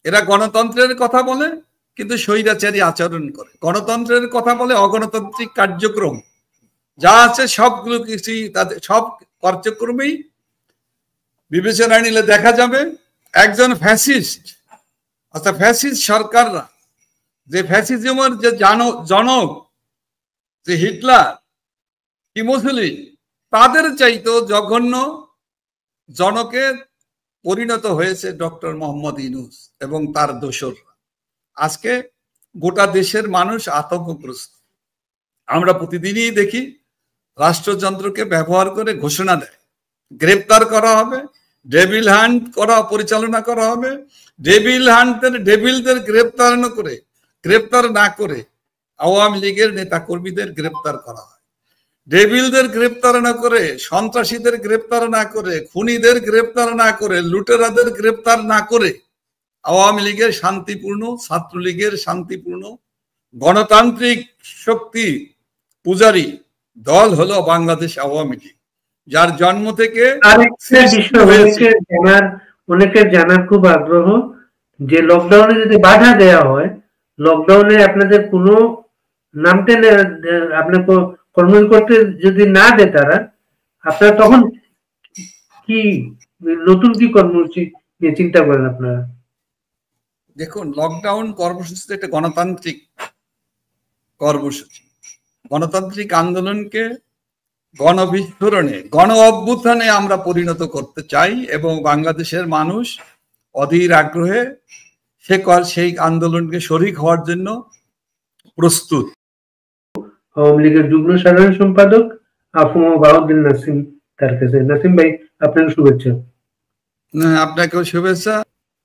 এরা গণতন্ত্রের কথা বলে কিন্তু স্বৈরাচারী আচরণ করে, গণতন্ত্রের কথা বলে অগণতান্ত্রিক কার্যক্রম যা আছে সবগুলো কিছুই তাদের সব কার্যক্রমেই বিবেচনা নিলে দেখা যাবে একজন ফ্যাসিস্ট অর্থাৎ ফ্যাসিস্ট সরকাররা, যে ফ্যাসিজমের যে জনক যে হিটলার কি মুসলিম, তাদের চাইতো জঘন্য জনকে পরিণত হয়েছে ডক্টর মোহাম্মদ ইউনূস এবং তার দোসররা। আজকে গোটা দেশের মানুষ আতঙ্কগ্রস্ত। আমরা প্রতিদিনই দেখি রাষ্ট্রযন্ত্রকে ব্যবহার করে ঘোষণা দেয় গ্রেপ্তার করা হবে, ডেভিল হান্ট পরিচালনা করা হবে। ডেভিলদের গ্রেপ্তার না করে আওয়ামী লীগের নেতা কর্মীদের গ্রেপ্তার করা হয়। ডেভিলদের গ্রেপ্তার না করে, সন্ত্রাসীদের গ্রেপ্তার না করে, খুনিদের গ্রেপ্তার না করে, লুটেরাদের গ্রেপ্তার না করে আওয়ামী লীগের শান্তিপূর্ণ, ছাত্রলীগের শান্তিপূর্ণ গণতান্ত্রিক শক্তি পূজারী দল হলো বাংলাদেশ আওয়ামী লীগ, যার জন্ম থেকে অনেকের জানার খুব আগ্রহ যে লকডাউনে যদি বাধা দেওয়া হয়, লকডাউনে আপনাদের কোনো নাম টেনে আপনার কর্ম করতে যদি না দেয় তারা, আপনারা তখন কি নতুন কি কর্মসূচি নিয়ে চিন্তা করেন আপনারা? দেখুন, লকডাউন কর্মসূচি একটা গণতান্ত্রিক কর্মসূচি। গণতান্ত্রিক আন্দোলনকে গণবিস্ফোরণে, গণ অভ্যুত্থানে আমরা পরিণত করতে চাই এবং বাংলাদেশের মানুষ অধীর আগ্রহে সেই আন্দোলনকে শরিক হওয়ার জন্য প্রস্তুত। আওয়ামী লীগের যুগ্ম সাধারণ সম্পাদক আফম বাউদ্দিন নাসিম, তার কাছে। নাসিম ভাই, আপনাকে শুভেচ্ছা। আপনাকেও শুভেচ্ছা।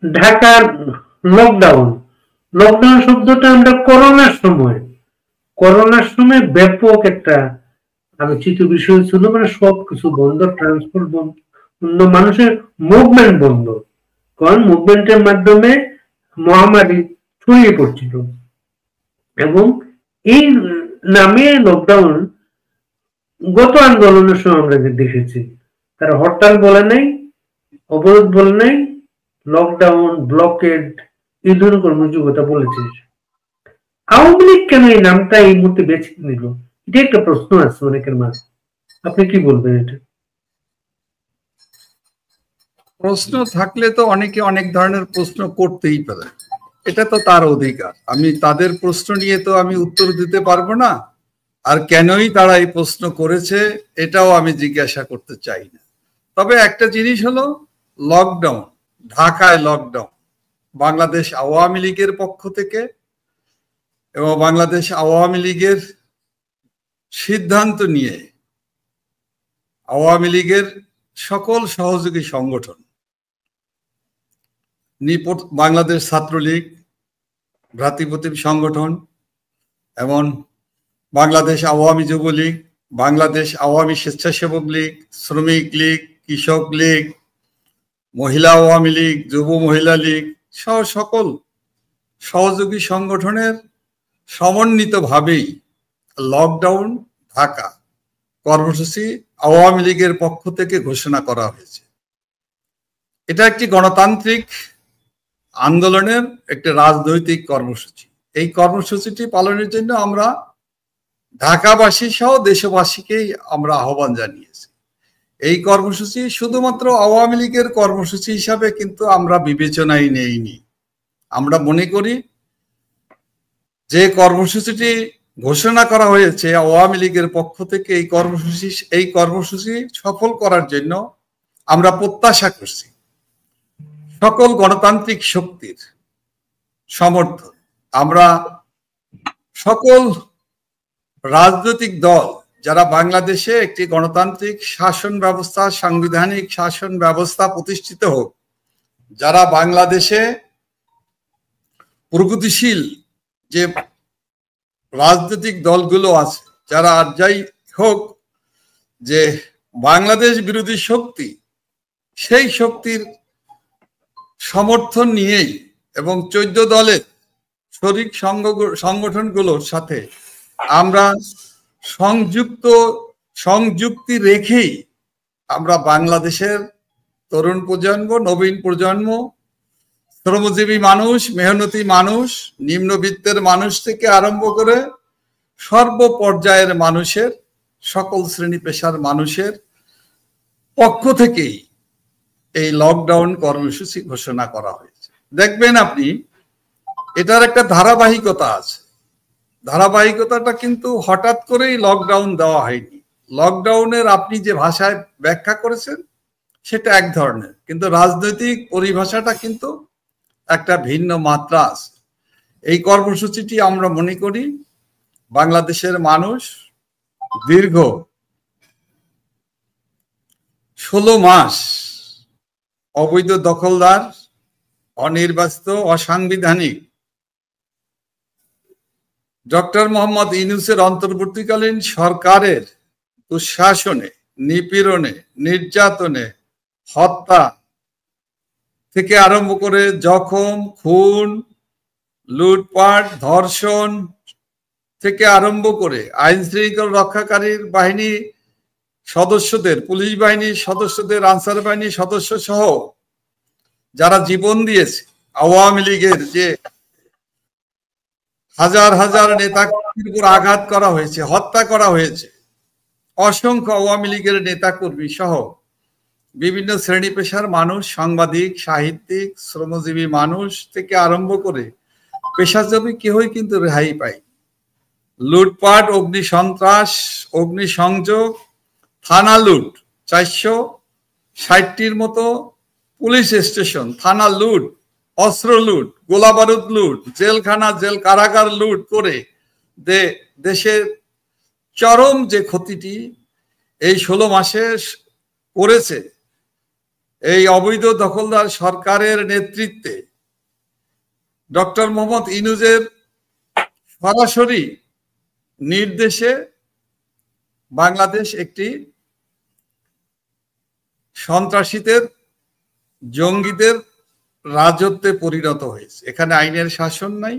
ঢাকার লকডাউন শব্দটা আমরা করোনার সময় ব্যাপক একটা আলোচিত বিষয় ছিল। মানে সবকিছু বন্ধ, ট্রান্সপোর্ট বন্ধ, মানুষের মুভমেন্ট বন্ধ, কারণ মুভমেন্টের মাধ্যমে মহামারী ছড়িয়ে পড়ছিল। এবং এই নামে লকডাউন গত আন্দোলনের সময় আমরা দেখেছি, তারা হরতাল বলে নাই, অবরোধ বলে নাই, লকডাউন, ব্লকেড, এই ধরনের কর্মসূচির কথা বলেছে। আওয়ামী লীগ কেন এই নামটা এই মুহূর্তে বেছে নিল, এটা একটা প্রশ্ন আছে অনেকের মাঝে। আপনি কি বলবেন এটা? প্রশ্ন থাকলে তো অনেকে অনেক ধরনের প্রশ্ন করতেই পারে, এটা তো তার অধিকার। আমি তাদের প্রশ্ন নিয়ে তো আমি উত্তর দিতে পারবো না, আর কেনই তারা এই প্রশ্ন করেছে এটাও আমি জিজ্ঞাসা করতে চাই না। তবে একটা জিনিস হলো, লকডাউন, ঢাকায় লকডাউন বাংলাদেশ আওয়ামী লীগের পক্ষ থেকে এবং বাংলাদেশ আওয়ামী লীগের সিদ্ধান্ত নিয়ে আওয়ামী লীগের সকল সহযোগী সংগঠন, বাংলাদেশ ছাত্রলীগ, ভ্রাতৃপ্রতিম সংগঠন এবং বাংলাদেশ আওয়ামী যুবলীগ, বাংলাদেশ আওয়ামী স্বেচ্ছাসেবক লীগ, শ্রমিক লীগ, কৃষক লীগ, মহিলা আওয়ামী লীগ, যুব মহিলা লীগ সহ সকল সহযোগী সংগঠনের সমন্বিতভাবেই লকডাউন ঢাকা কর্মসূচি আওয়ামী লীগের পক্ষ থেকে ঘোষণা করা হয়েছে। এটা একটি গণতান্ত্রিক আন্দোলনের একটি রাজনৈতিক কর্মসূচি। এই কর্মসূচিটি পালনের জন্য আমরা ঢাকাবাসী সহ দেশবাসীকেই আমরা আহ্বান জানিয়েছি। এই কর্মসূচি শুধুমাত্র আওয়ামী লীগের কর্মসূচি হিসাবে কিন্তু আমরা বিবেচনায় নেইনি। আমরা মনে করি যে কর্মসূচিটি ঘোষণা করা হয়েছে আওয়ামী লীগের পক্ষ থেকে, এই কর্মসূচি সফল করার জন্য আমরা প্রত্যাশা করছি সকল গণতান্ত্রিক শক্তির সমর্থন। আমরা সকল রাজনৈতিক দল যারা বাংলাদেশে একটি গণতান্ত্রিক শাসন ব্যবস্থা, সাংবিধানিক শাসন ব্যবস্থা প্রতিষ্ঠিত হোক, যারা বাংলাদেশে প্রগতিশীল যে রাজনৈতিক দলগুলো আছে, যারা আর যাই হোক যে বাংলাদেশ বিরোধী শক্তি, সেই শক্তির সমর্থন নিয়েই এবং 14 দলের শরিক সংগঠনগুলোর সাথে আমরা সংযুক্তি রেখেই আমরা বাংলাদেশের তরুণ প্রজন্ম, নবীন প্রজন্ম, শ্রমজীবী মানুষ, মেহনতি মানুষ, নিম্নবিত্তের মানুষ থেকে আরম্ভ করে সর্বপর্যায়ের মানুষের, সকল শ্রেণী পেশার মানুষের পক্ষ থেকেই এই লকডাউন কর্মসূচি ঘোষণা করা হয়েছে। দেখবেন আপনি এটার একটা ধারাবাহিকতা আছে। ধারাবাহিকতাটা কিন্তু হঠাৎ করেই লকডাউন দেওয়া হয়নি। লকডাউনের আপনি যে ভাষায় ব্যাখ্যা করেছেন সেটা এক ধরনের, কিন্তু রাজনৈতিক পরিভাষাটা কিন্তু একটা ভিন্ন মাত্রা আছে। এই কর্মসূচিটি আমরা মনে করি বাংলাদেশের মানুষ দীর্ঘ 16 মাস অবৈধ দখলদার, অনির্বাচিত, অসাংবিধানিক ডক্টর মোহাম্মদ ইউনূসের অন্তর্বর্তীকালীন সরকারের দুঃশাসনে, নিপীড়নে, নির্যাতনে, হত্যা থেকে আরম্ভ করে জখম, খুন, লুটপাট, ধর্ষণ থেকে আরম্ভ করে আইন শৃঙ্খলা রক্ষাকারী বাহিনী সদস্যদের, পুলিশ বাহিনীর সদস্যদের, আনসার বাহিনীর সদস্য সহ যারা জীবন দিয়েছে, আওয়ামী লীগের যে হাজার হাজার নেতাকর্মীর উপর আঘাত করা হয়েছে, হত্যা করা হয়েছে, অসংখ্য আওয়ামী লীগের নেতাকর্মী সহ বিভিন্ন শ্রেণী পেশার মানুষ, সাংবাদিক, সাহিত্যিক, শ্রমজীবী মানুষ থেকে আরম্ভ করে পেশাজীবী কেউই কিন্তু রেহাই পায়। লুটপাট, অগ্নিসন্ত্রাস, অগ্নিসংযোগ, থানা লুট, 460টির মতো পুলিশ স্টেশন, থানা লুট, অস্ত্র লুট, গোলা বারুদ লুট, জেলখানা, জেল কারাগার লুট করে দেশের চরম যে ক্ষতিটি এই 16 মাসে করেছে এই অবৈধ দখলদার সরকারের নেতৃত্বে ডক্টর মোহাম্মদ ইউনূসের সরাসরি নির্দেশে বাংলাদেশ একটি সন্ত্রাসীদের, জঙ্গিদের রাজত্বে পরিণত হয়েছে। এখানে আইনের শাসন নাই,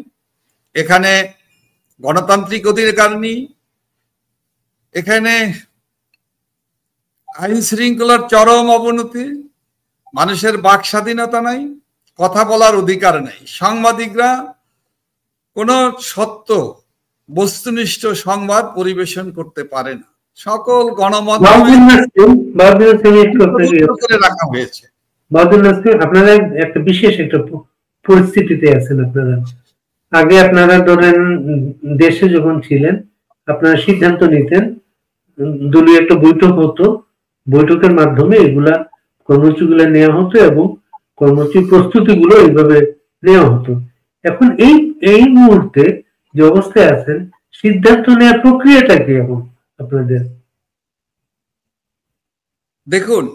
এখানে গণতান্ত্রিক অধিকার নেই, এখানে আইন শৃঙ্খলার চরম অবনতি, মানুষের বাক স্বাধীনতা নাই, কথা বলার অধিকার নাই, সাংবাদিকরা কোনো সত্য বস্তুনিষ্ঠ সংবাদ পরিবেশন করতে পারে না, সকল গণমাধ্যমে রাখা হয়েছে। আপনারা একটা বিশেষ একটা পরিস্থিতিতে আছেন। আপনারা আগে আপনারা ধরেন দেশে যখন ছিলেন আপনারা সিদ্ধান্ত নিতেন, দলীয় একটা বৈঠক হতো, বৈঠকের মাধ্যমে এগুলা কর্মসূচিগুলো নেওয়া হতো এবং কর্মসূচি প্রস্তুতি গুলো এইভাবে নেওয়া হতো। এখন এই মুহূর্তে যে অবস্থায় আছেন, সিদ্ধান্ত নেওয়ার প্রক্রিয়াটা কি এখন আপনাদের? দেখুন,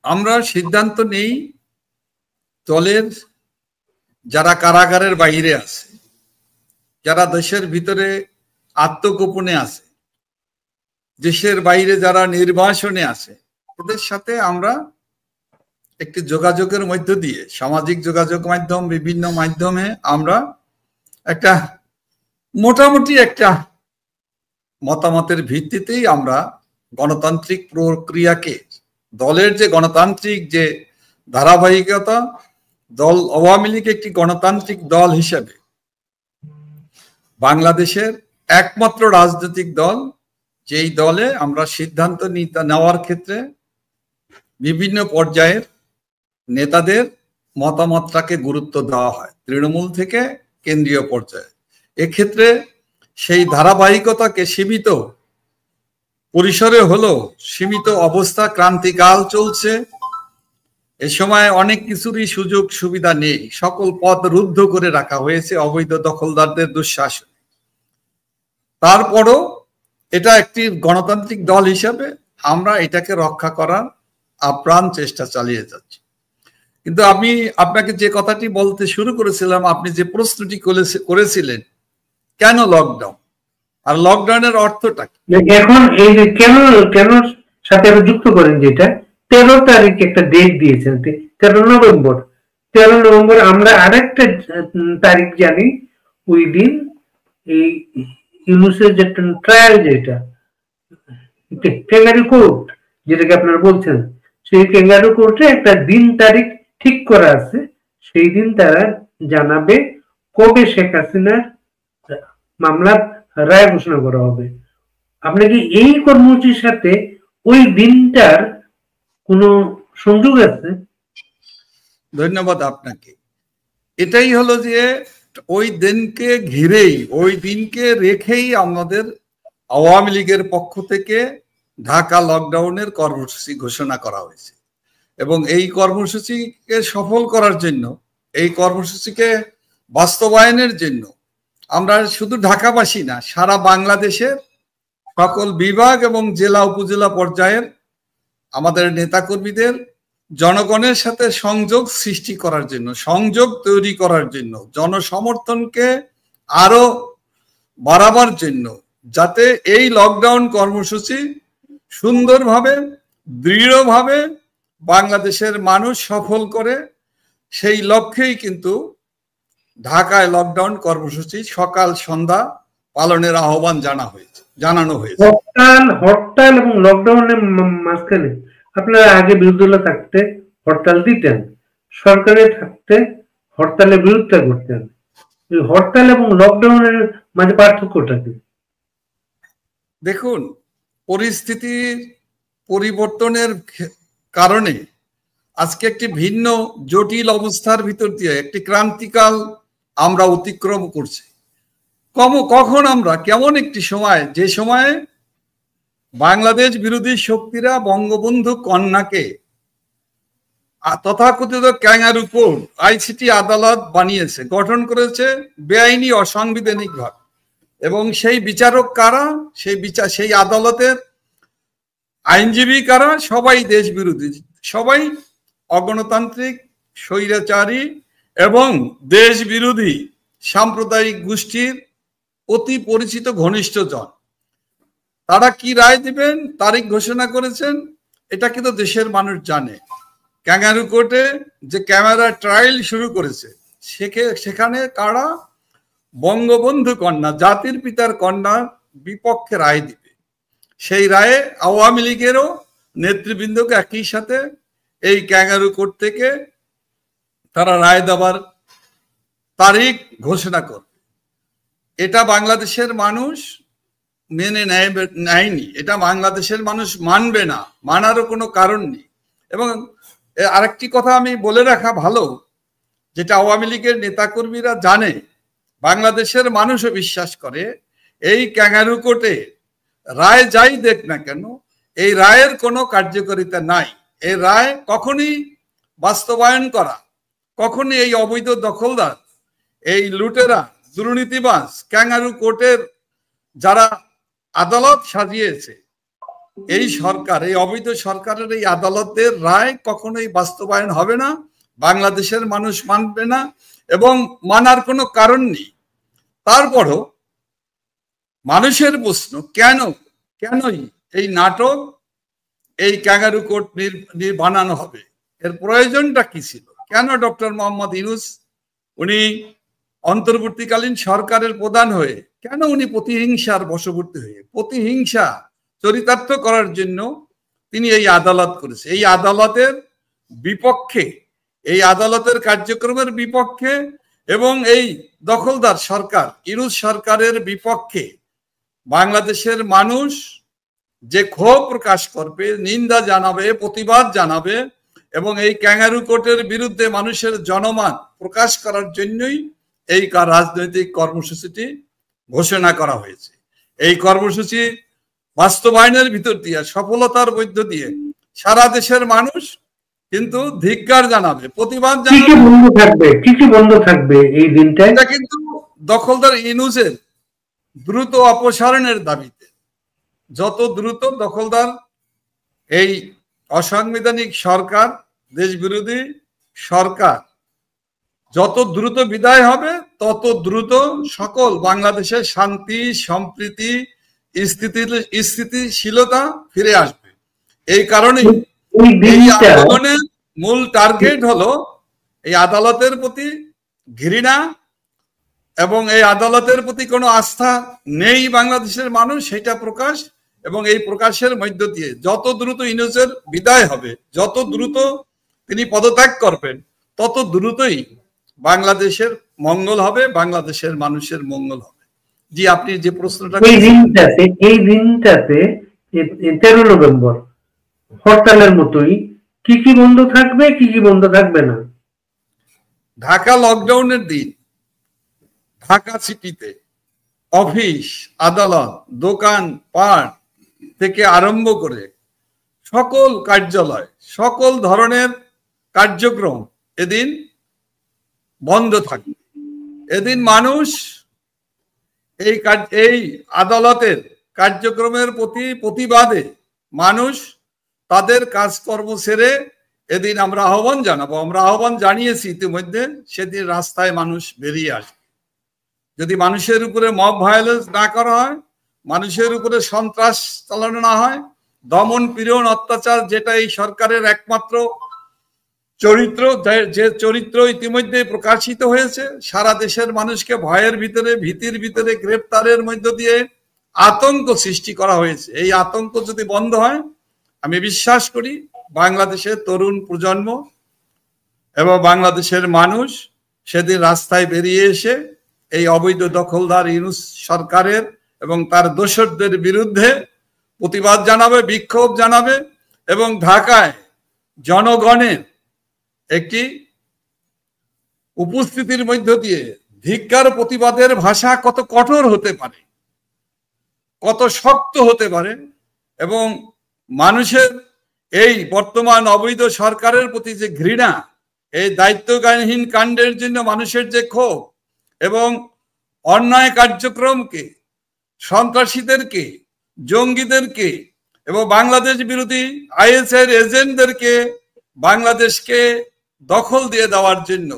আমরা সিদ্ধান্ত নেই দলের যারা কারাগারের বাইরে আছে, যারা দেশের ভিতরে আত্মগোপনে আছে, দেশের বাইরে যারা নির্বাসনে আছে, এদের সাথে আমরা একটি যোগাযোগের মধ্য দিয়ে, সামাজিক যোগাযোগ মাধ্যম, বিভিন্ন মাধ্যমে আমরা একটা মোটামুটি একটা মতামতের ভিত্তিতেই আমরা গণতান্ত্রিক প্রক্রিয়াকে, দলের যে গণতান্ত্রিক যে ধারাবাহিকতা, দল আওয়ামী লীগ একটি গণতান্ত্রিক দল হিসেবে বাংলাদেশের একমাত্র রাজনৈতিক দল, যেই দলে আমরা সিদ্ধান্ত নেওয়ার ক্ষেত্রে বিভিন্ন পর্যায়ের নেতাদের মতামতটাকে গুরুত্ব দেওয়া হয়, তৃণমূল থেকে কেন্দ্রীয় পর্যায়ে। এক্ষেত্রে সেই ধারাবাহিকতাকে সীমিত পরিসরে হলো, সীমিত অবস্থা, ক্রান্তিকাল চলছে, এ সময় অনেক কিছুরই সুযোগ সুবিধা নেই, সকল পথ রুদ্ধ করে রাখা হয়েছে অবৈধ দখলদারদের দুঃশাসন। তারপরও এটা একটি গণতান্ত্রিক দল হিসাবে আমরা এটাকে রক্ষা করার আপ্রাণ চেষ্টা চালিয়ে যাচ্ছি। কিন্তু আমি আপনাকে যে কথাটি বলতে শুরু করেছিলাম, আপনি যে প্রশ্নটি করেছিলেন, কেন লকডাউন আর লকডাউনের অর্থটা কি? এখন এই যে কেন সাথে যুক্ত করেন, যেটা 13 তারিখ একটা ডেট দিয়েছেন, 13 নভেম্বর আমরা আরেকটা তারিখ জানি, ওই দিন এই ইউনূসের যে ট্রায়াল, যেটা ক্যাঙ্গারু কোর্ট যেটাকে আপনারা বলছেন, সেই ক্যাঙ্গারু কোর্টে একটা দিন তারিখ ঠিক করা আছে, সেই দিন তারা জানাবে কবে শেখ হাসিনার মামলার রায় ঘোষণা করা হবে। আপনাকে এই কর্মসূচির সাথে ওই দিনটার কোনো সংযোগ আছে? ধন্যবাদ আপনাকে। এটাই হলো যে ওই দিনকে ঘিরেই, ওই দিনকে রেখেই আমাদের আওয়ামী লীগের পক্ষ থেকে ঢাকা লকডাউনের কর্মসূচি ঘোষণা করা হয়েছে। এবং এই কর্মসূচিকে সফল করার জন্য, এই কর্মসূচিকে বাস্তবায়নের জন্য আমরা শুধু ঢাকাবাসী না, সারা বাংলাদেশের সকল বিভাগ এবং জেলা উপজেলা পর্যায়ের আমাদের নেতাকর্মীদের জনগণের সাথে সংযোগ সৃষ্টি করার জন্য, সংযোগ তৈরি করার জন্য, জনসমর্থনকে আরো বাড়াবার জন্য, যাতে এই লকডাউন কর্মসূচি সুন্দরভাবে, দৃঢ়ভাবে বাংলাদেশের মানুষ সফল করে, সেই লক্ষ্যেই কিন্তু ঢাকায় লকডাউন কর্মসূচি সকাল সন্ধ্যা পালনের আহ্বান জানানো হয়েছে। হরতাল এবং লকডাউনের মাঝখানে আপনারা আগে বিরোধী দলে থাকতে হরতাল দিতেন, সরকারে থাকতে হরতালের বিরোধিতা করতেন। হরতাল এবং লকডাউনের মাঝে পার্থক্যটা কি? দেখুন, পরিস্থিতির পরিবর্তনের কারণে আজকে একটি ভিন্ন জটিল অবস্থার ভিতর দিয়ে একটি ক্রান্তিকাল আমরা অতিক্রম করছি। কখন আমরা কেমন একটি সময়, যে সময়ে বাংলাদেশ বিরোধী শক্তিরা বঙ্গবন্ধু কন্যাকে তথাকথিত ক্যাঙ্গারু কোর্ট, আইসিটি আদালত বানিয়েছে, গঠন করেছে বেআইনি অসাংবিধানিক ভাবে। এবং সেই বিচারক কারা, সেই আদালতের আইনজীবী কারা? সবাই দেশ বিরোধী, সবাই অগণতান্ত্রিক, স্বৈরাচারী এবং দেশ বিরোধী সাম্প্রদায়িক গোষ্ঠীর অতি পরিচিত ঘনিষ্ঠজন। তারা কি রায় দিবেন, তারিখ ঘোষণা করেছেন, এটা কিন্তু দেশের মানুষ জানে। ক্যাঙ্গারু কোর্টে যে ক্যামেরা ট্রায়াল শুরু করেছে, সেখানে কারা? বঙ্গবন্ধু কন্যা, জাতির পিতার কন্যার বিপক্ষে রায় দিবে। সেই রায়ে আওয়ামী লীগেরও নেতৃবৃন্দকে একই সাথে এই ক্যাঙ্গারু কোর্ট থেকে তারা রায় দেওয়ার তারিখ ঘোষণা করবে। এটা বাংলাদেশের মানুষ মেনে নেয়নি, এটা বাংলাদেশের মানুষ মানবে না, মানারও কোনো কারণ নেই। এবং আরেকটি কথা আমি বলে রাখা ভালো, যেটা আওয়ামী লীগের নেতাকর্মীরা জানে, বাংলাদেশের মানুষও বিশ্বাস করে, এই ক্যাঙ্গারু কোর্টে রায় যাই দেখ না কেন, এই রায়ের কোনো কার্যকারিতা নাই। এই রায় কখনই বাস্তবায়ন করা, কখনই এই অবৈধ দখলদার, এই লুটেরা, দুর্নীতিবাজ ক্যাঙ্গারু কোর্টের যারা আদালত সাজিয়েছে, এই সরকার, এই অবৈধ সরকারের এই আদালতের রায় কখনোই বাস্তবায়ন হবে না, বাংলাদেশের মানুষ মানবে না এবং মানার কোনো কারণ নেই। তারপরও মানুষের প্রশ্ন, কেনই এই নাটক, এই ক্যাঙ্গারু কোর্ট বানানো হবে? এর প্রয়োজনটা কি ছিল? কেন ডক্টর মোহাম্মদ ইউনূস উনি অন্তর্বর্তীকালীন সরকারের প্রধান হয়ে, কেন উনি প্রতিহিংসার বশবর্তী হয়ে, প্রতিহিংসা চরিতার্থ করার জন্য তিনি এই আদালত করেছে? এই আদালতের বিপক্ষে, এই আদালতের কার্যক্রমের বিপক্ষে এবং এই দখলদার সরকার, ইউনূস সরকারের বিপক্ষে বাংলাদেশের মানুষ যে ক্ষোভ প্রকাশ করবে, নিন্দা জানাবে, প্রতিবাদ জানাবে এবং এই ক্যাঙ্গারু কোর্টের বিরুদ্ধে মানুষের জনমত প্রকাশ করার জন্যই এই রাজনৈতিক কর্মসূচিটি ঘোষণা করা হয়েছে। এই কর্মসূচি বাস্তবায়নের ভিতর দিয়ে, সফলতার মধ্য দিয়ে সারা দেশের মানুষ কিন্তু ধিক্কার জানাবে, প্রতিবাদ জানাবে। কি বন্ধ থাকবে এই দিনটা? এটা কিন্তু দখলদার ইউনূসের দ্রুত অপসারণের দাবিতে, যত দ্রুত দখলদার এই অসাংবিধানিক সরকার, দেশ বিরোধী সরকার যত দ্রুত বিদায় হবে, তত দ্রুত সকল বাংলাদেশের শান্তি, সম্প্রীতি, স্থিতিশীলতা ফিরে আসবে। এই কারণে এই আন্দোলনের মূল টার্গেট হলো এই আদালতের প্রতি ঘৃণা এবং এই আদালতের প্রতি কোনো আস্থা নেই বাংলাদেশের মানুষ, সেটা প্রকাশ। এবং এই প্রকাশের মধ্য দিয়ে যত দ্রুত ইউনূসের বিদায় হবে, যত দ্রুত তিনি পদত্যাগ করবেন, তত দ্রুতই বাংলাদেশের মঙ্গল হবে, বাংলাদেশের মানুষের মঙ্গল হবে। জি, আপনি যে প্রশ্নটা এই দিনটাতে 13 নভেম্বর হরতালের মতোই কি কি বন্ধ থাকবে, কি কি বন্ধ থাকবে না? ঢাকা লকডাউনের দিন ঢাকা সিটিতে অফিস, আদালত, দোকান পাট থেকে আরম্ভ করে সকল কার্যালয়, সকল ধরনের কার্যক্রম এদিন বন্ধ থাকবে। এদিন মানুষ এই আদালতের কার্যক্রমের প্রতি প্রতিবাদে মানুষ তাদের কাজকর্ম সেরে এদিন আমরা আহ্বান জানাবো, আমরা আহ্বান জানিয়েছি ইতিমধ্যে, সেদিন রাস্তায় মানুষ বেরিয়ে আসবে। যদি মানুষের উপরে মব ভায়োলেন্স না করা হয়, মানুষের উপরে সন্ত্রাস চালানো না হয়, দমন পীড়ন অত্যাচার যেটা এই সরকারের একমাত্র চরিত্র, যে চরিত্র ইতিমধ্যে প্রকাশিত হয়েছে, সারা দেশের মানুষকে ভয়ের ভিতরে, ভীতির ভিতরে, গ্রেপ্তারের মধ্য দিয়ে আতঙ্ক সৃষ্টি করা হয়েছে। এই আতঙ্ক যদি বন্ধ হয়, আমি বিশ্বাস করি বাংলাদেশের তরুণ প্রজন্ম এবং বাংলাদেশের মানুষ সেদিন রাস্তায় বেরিয়ে এসে এই অবৈধ দখলদার ইউনূস সরকারের এবং তার দোসরদের বিরুদ্ধে প্রতিবাদ জানাবে, বিক্ষোভ জানাবে এবং ঢাকায় জনগণের একটি উপস্থিতির মধ্য দিয়ে ধিক্কার প্রতিবাদের ভাষা কত কঠোর হতে পারে, কত শক্ত হতে পারে, এবং মানুষের এই বর্তমান অবৈধ সরকারের প্রতি যে ঘৃণা, এই দায়িত্বজ্ঞানহীন কাণ্ডের জন্য মানুষের যে ক্ষোভ এবং অন্যায় কার্যক্রমকে, সন্ত্রাসীদেরকে, জঙ্গিদেরকে এবং বাংলাদেশ বিরোধী আইএসের এজেন্টদেরকে বাংলাদেশকে দখল দিয়ে দেওয়ার জন্য,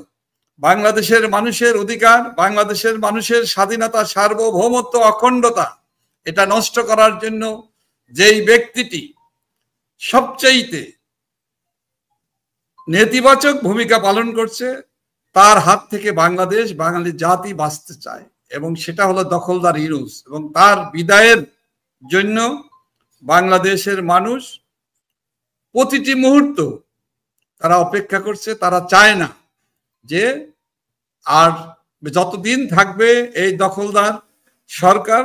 বাংলাদেশের মানুষের অধিকার, বাংলাদেশের মানুষের স্বাধীনতা, সার্বভৌমত্ব, অখণ্ডতা এটা নষ্ট করার জন্য যেই ব্যক্তিটি সবচাইতে নেতিবাচক ভূমিকা পালন করছে, তার হাত থেকে বাংলাদেশ, বাঙালি জাতি বাঁচতে চায়, এবং সেটা হলো দখলদার ইউনূস। এবং তার বিদায়ের জন্য বাংলাদেশের মানুষ প্রতিটি মুহূর্ত তারা অপেক্ষা করছে। তারা চায় না যে আর যতদিন থাকবে এই দখলদার সরকার,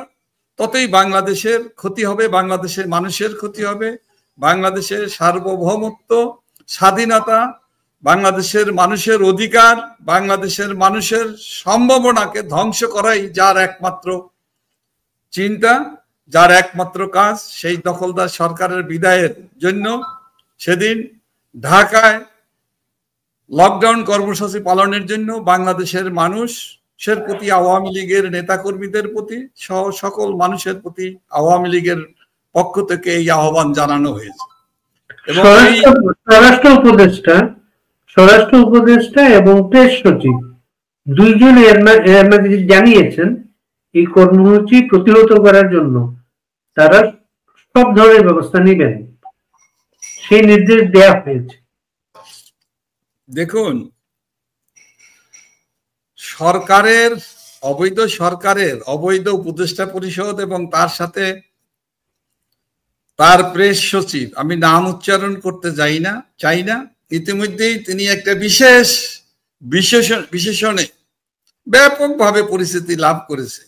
ততই বাংলাদেশের ক্ষতি হবে, বাংলাদেশের মানুষের ক্ষতি হবে, বাংলাদেশের সার্বভৌমত্ব, স্বাধীনতা, বাংলাদেশের মানুষের অধিকার, বাংলাদেশের মানুষের সম্ভাবনাকে ধ্বংস করাই যার একমাত্র চিন্তা, যার একমাত্র কাজ। সেই দখলদার সরকারের বিদায়ের জন্য সেদিন ঢাকায় লকডাউন কর্মসূচি পালনের জন্য বাংলাদেশের মানুষের প্রতি, আওয়ামী লীগের নেতাকর্মীদের প্রতি সহ সকল মানুষের প্রতি আওয়ামী লীগের পক্ষ থেকে এই আহ্বান জানানো হয়েছে। এবং স্বরাষ্ট্র উপদেষ্টা এবং প্রেস সচিব দুইজন জানিয়েছেন এই কর্মসূচি প্রতিহত করার জন্য তারা সব ধরনের ব্যবস্থা নেবেন, সেই নির্দেশ দেয়া হয়েছে। দেখুন, সরকারের অবৈধ উপদেষ্টা পরিষদ এবং তার সাথে তার প্রেস সচিব, আমি নাম উচ্চারণ করতে চাই না, ইতিমধ্যেই তিনি একটা বিশেষণে ব্যাপকভাবে পরিচিতি লাভ করেছে,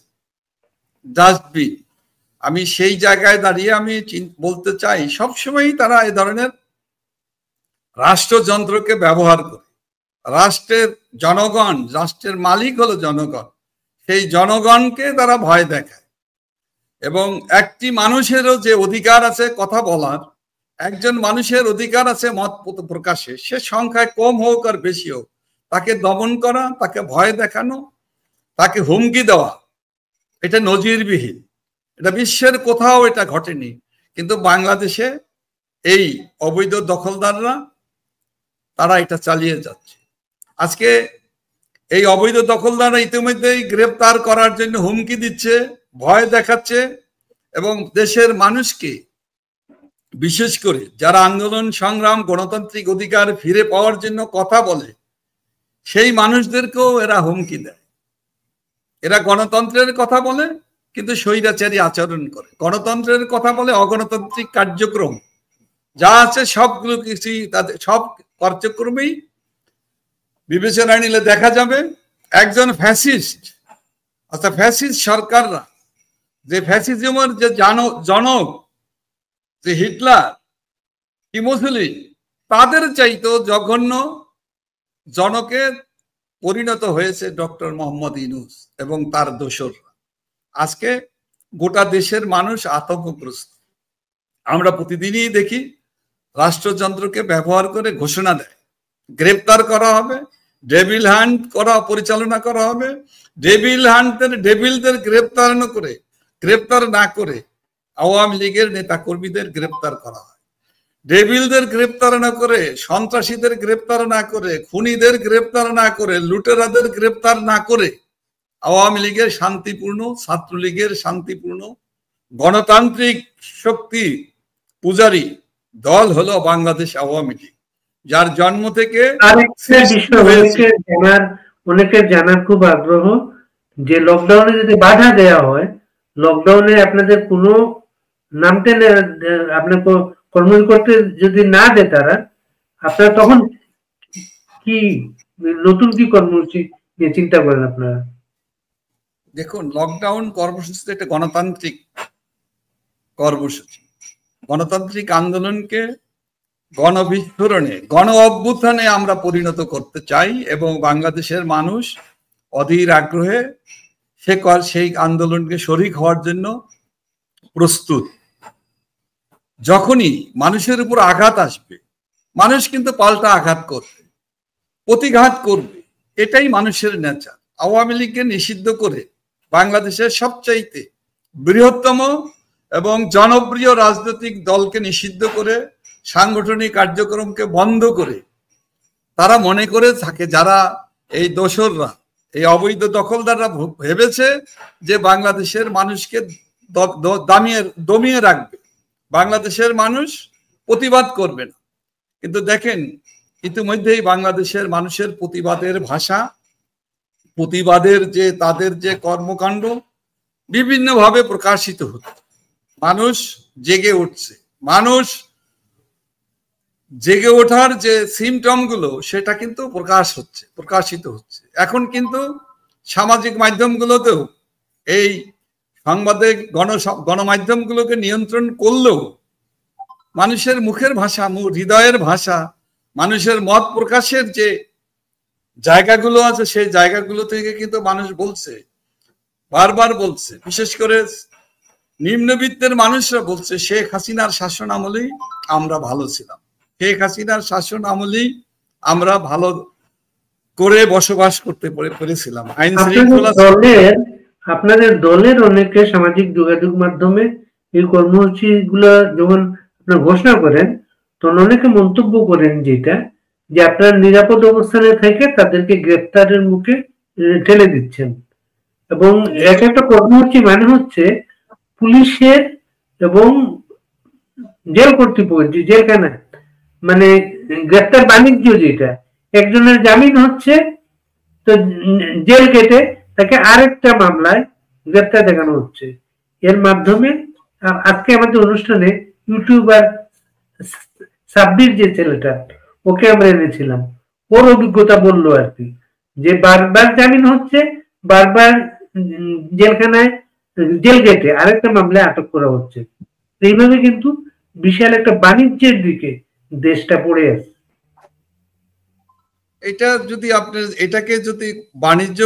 ডাস্টবিন। আমি সেই জায়গায় দাঁড়িয়ে আমি বলতে চাই, সবসময় তারা এ ধরনের রাষ্ট্রযন্ত্রকে ব্যবহার করে। রাষ্ট্রের জনগণ, রাষ্ট্রের মালিক হলো জনগণ, সেই জনগণকে তারা ভয় দেখায়। এবং একটি মানুষেরও যে অধিকার আছে কথা বলার, একজন মানুষের অধিকার আছে মত প্রকাশে, সে সংখ্যায় কম হোক আর বেশি হোক, তাকে দমন করা, তাকে ভয় দেখানো, তাকে হুমকি দেওয়া, এটা নজিরবিহীন। এটা বিশ্বের কোথাও এটা ঘটেনি, কিন্তু বাংলাদেশে এই অবৈধ দখলদাররা তারা এটা চালিয়ে যাচ্ছে। আজকে এই অবৈধ দখলদাররা ইতিমধ্যেই গ্রেপ্তার করার জন্য হুমকি দিচ্ছে, ভয় দেখাচ্ছে, এবং দেশের মানুষকে, বিশেষ করে যারা আন্দোলন সংগ্রাম, গণতান্ত্রিক অধিকার ফিরে পাওয়ার জন্য কথা বলে, সেই মানুষদেরকেও এরা হুমকি দেয়। এরা গণতন্ত্রের কথা বলে কিন্তু স্বৈরাচারী আচরণ করে, গণতন্ত্রের কথা বলে অগণতান্ত্রিক কার্যক্রম যা আছে সবগুলো কিছুই, তাদের সব কার্যক্রমেই বিবেচনায় নিলে দেখা যাবে একজন ফ্যাসিস্ট অর্থাৎ ফ্যাসিস্ট সরকাররা, যে ফ্যাসিজমের যে জনক যে হিটলার কি মুসলিম, তাদের চাইতো জঘন্য জনকে পরিণত হয়েছে ডক্টর মোহাম্মদ ইউনূস এবং তার দোসররা। আজকে গোটা দেশের মানুষ আতঙ্কগ্রস্ত। আমরা প্রতিদিনই দেখি রাষ্ট্রযন্ত্রকে ব্যবহার করে ঘোষণা দেয় গ্রেপ্তার করা হবে, ডেভিল হান্ট পরিচালনা করা হবে। ডেভিলদের গ্রেপ্তার না করে আওয়ামী লীগের নেতা কর্মীদের গ্রেপ্তার করা হয়। ডেভিলদের গ্রেপ্তার না করে, সন্ত্রাসীদের গ্রেপ্তার না করে, খুনিদের গ্রেপ্তার না করে, লুটেরাদের গ্রেপ্তার না করে আওয়ামী লীগের শান্তিপূর্ণ, ছাত্রলীগের শান্তিপূর্ণ গণতান্ত্রিক শক্তি পূজারী দল হলো বাংলাদেশ আওয়ামী লীগ, যার জন্ম থেকে অনেকের জানার খুব আগ্রহ যে লকডাউনে যদি বাধা দেওয়া হয়, লকডাউনে আপনাদের কোনো নাম টেনে আপনার কর্মী করতে যদি না দেয় তারা, আপনারা তখন কি নতুন কি কর্মসূচি নিয়ে চিন্তা করেন আপনারা? দেখুন, লকডাউন কর্মসূচি একটা গণতান্ত্রিক কর্মসূচি। গণতান্ত্রিক আন্দোলনকে গণবিস্ফোরণে, গণ অভ্যুত্থানে আমরা পরিণত করতে চাই এবং বাংলাদেশের মানুষ অধীর আগ্রহে সেই আন্দোলনকে শরিক হওয়ার জন্য প্রস্তুত। যখনই মানুষের উপর আঘাত আসবে, মানুষ কিন্তু পাল্টা আঘাত করবে, প্রতিঘাত করবে, এটাই মানুষের নেচার। আওয়ামী লীগকে নিষিদ্ধ করে বাংলাদেশের সবচাইতে বৃহত্তম এবং জনপ্রিয় রাজনৈতিক দলকে নিষিদ্ধ করে, সাংগঠনিক কার্যক্রমকে বন্ধ করে তারা মনে করে থাকে, যারা এই দোসররা, এই অবৈধ দখলদাররা ভেবেছে যে বাংলাদেশের মানুষকে দমিয়ে রাখবে, বাংলাদেশের মানুষ প্রতিবাদ করবে না। কিন্তু দেখেন, ইতিমধ্যেই বাংলাদেশের মানুষের প্রতিবাদের ভাষা, প্রতিবাদের যে তাদের যে কর্মকাণ্ড বিভিন্নভাবে প্রকাশিত হচ্ছে। মানুষ জেগে উঠছে, মানুষ জেগে ওঠার যে সিমটম গুলো সেটা কিন্তু প্রকাশিত হচ্ছে। এখন কিন্তু সামাজিক মাধ্যমগুলোতেও এই সাংবাদিক গণমাধ্যমগুলোকে নিয়ন্ত্রণ করলেও মানুষের মুখের ভাষা, হৃদয়ের ভাষা, মানুষের মত প্রকাশের যে জায়গাগুলো আছে সেই জায়গাগুলো থেকে কিন্তু মানুষ বলছে, বারবার বলছে, বিশেষ করে নিম্নবিত্তের মানুষরা বলছে, শেখ হাসিনার শাসন আমলেই আমরা ভালো ছিলাম, শেখ হাসিনার শাসন আমলেই আমরা ভালো করে বসবাস করতে পেরেছিলাম। আইন শৃঙ্খলা আপনাদের দলের অনেকে সামাজিক যোগাযোগ মাধ্যমে এই কর্মসূচি গুলা যখন আপনারা ঘোষণা করেন, তখন অনেকে মন্তব্য করেন যেটা যে আপনারা নিরাপদ অবস্থানে থেকে তাদেরকে গ্রেফতারের মুখে ঠেলে দিচ্ছেন। এবং এক একটা কর্মসূচি মানে হচ্ছে পুলিশের এবং জেল কর্তৃপক্ষ, জেলখানা মানে গ্রেফতার বাণিজ্য, যেটা একজনের জামিন হচ্ছে তো জেল কেটে তাকে আরেকটা মামলায় গ্রেফতার দেখানো হচ্ছে। এর মাধ্যমে আজকে আমাদের অনুষ্ঠানে ইউটিউবার সাব্বির যে ছেলেটা, ওকে আমরা এনেছিলাম, ওর অভিজ্ঞতা বললো আর কি, যে বারবার জামিন হচ্ছে, বারবার জেলখানায় জেল গেটে আরেকটা মামলায় আটক করা হচ্ছে। এইভাবে কিন্তু বিশাল একটা বাণিজ্যের দিকে দেশটা পড়ে আছে। এটা যদি আপনি এটাকে যদি বাণিজ্য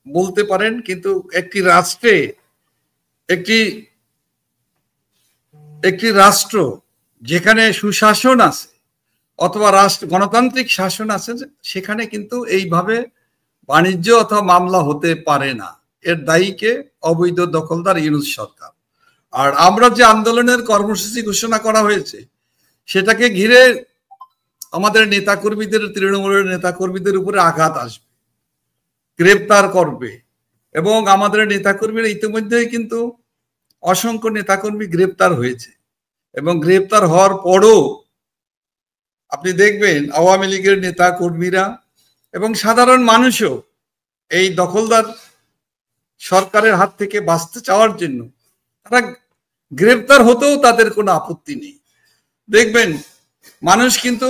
বলতে পারেন, কিন্তু একটি রাষ্ট্রে একটি রাষ্ট্র যেখানে সুশাসন আছে অথবা গণতান্ত্রিক শাসন আছে, সেখানে কিন্তু এইভাবে বাণিজ্য অথবা মামলা হতে পারে না। এর দায়ীকে অবৈধ দখলদার ইউনূস সরকার। আর আমরা যে আন্দোলনের কর্মসূচি ঘোষণা করা হয়েছে সেটাকে ঘিরে আমাদের নেতাকর্মীদের, তৃণমূলের নেতাকর্মীদের উপরে আঘাত আসবে, গ্রেপ্তার করবে এবং আমাদের নেতাকর্মীরা ইতিমধ্যেই কিন্তু অসংখ্য নেতাকর্মী গ্রেপ্তার হয়েছে এবং গ্রেপ্তার হওয়ার পরও আপনি দেখবেন আওয়ামী লীগের নেতা কর্মীরা এবং সাধারণ মানুষও এই দখলদার সরকারের হাত থেকে বাঁচতে চাওয়ার জন্য তারা গ্রেপ্তার হতেও তাদের কোনো আপত্তি নেই। দেখবেন মানুষ কিন্তু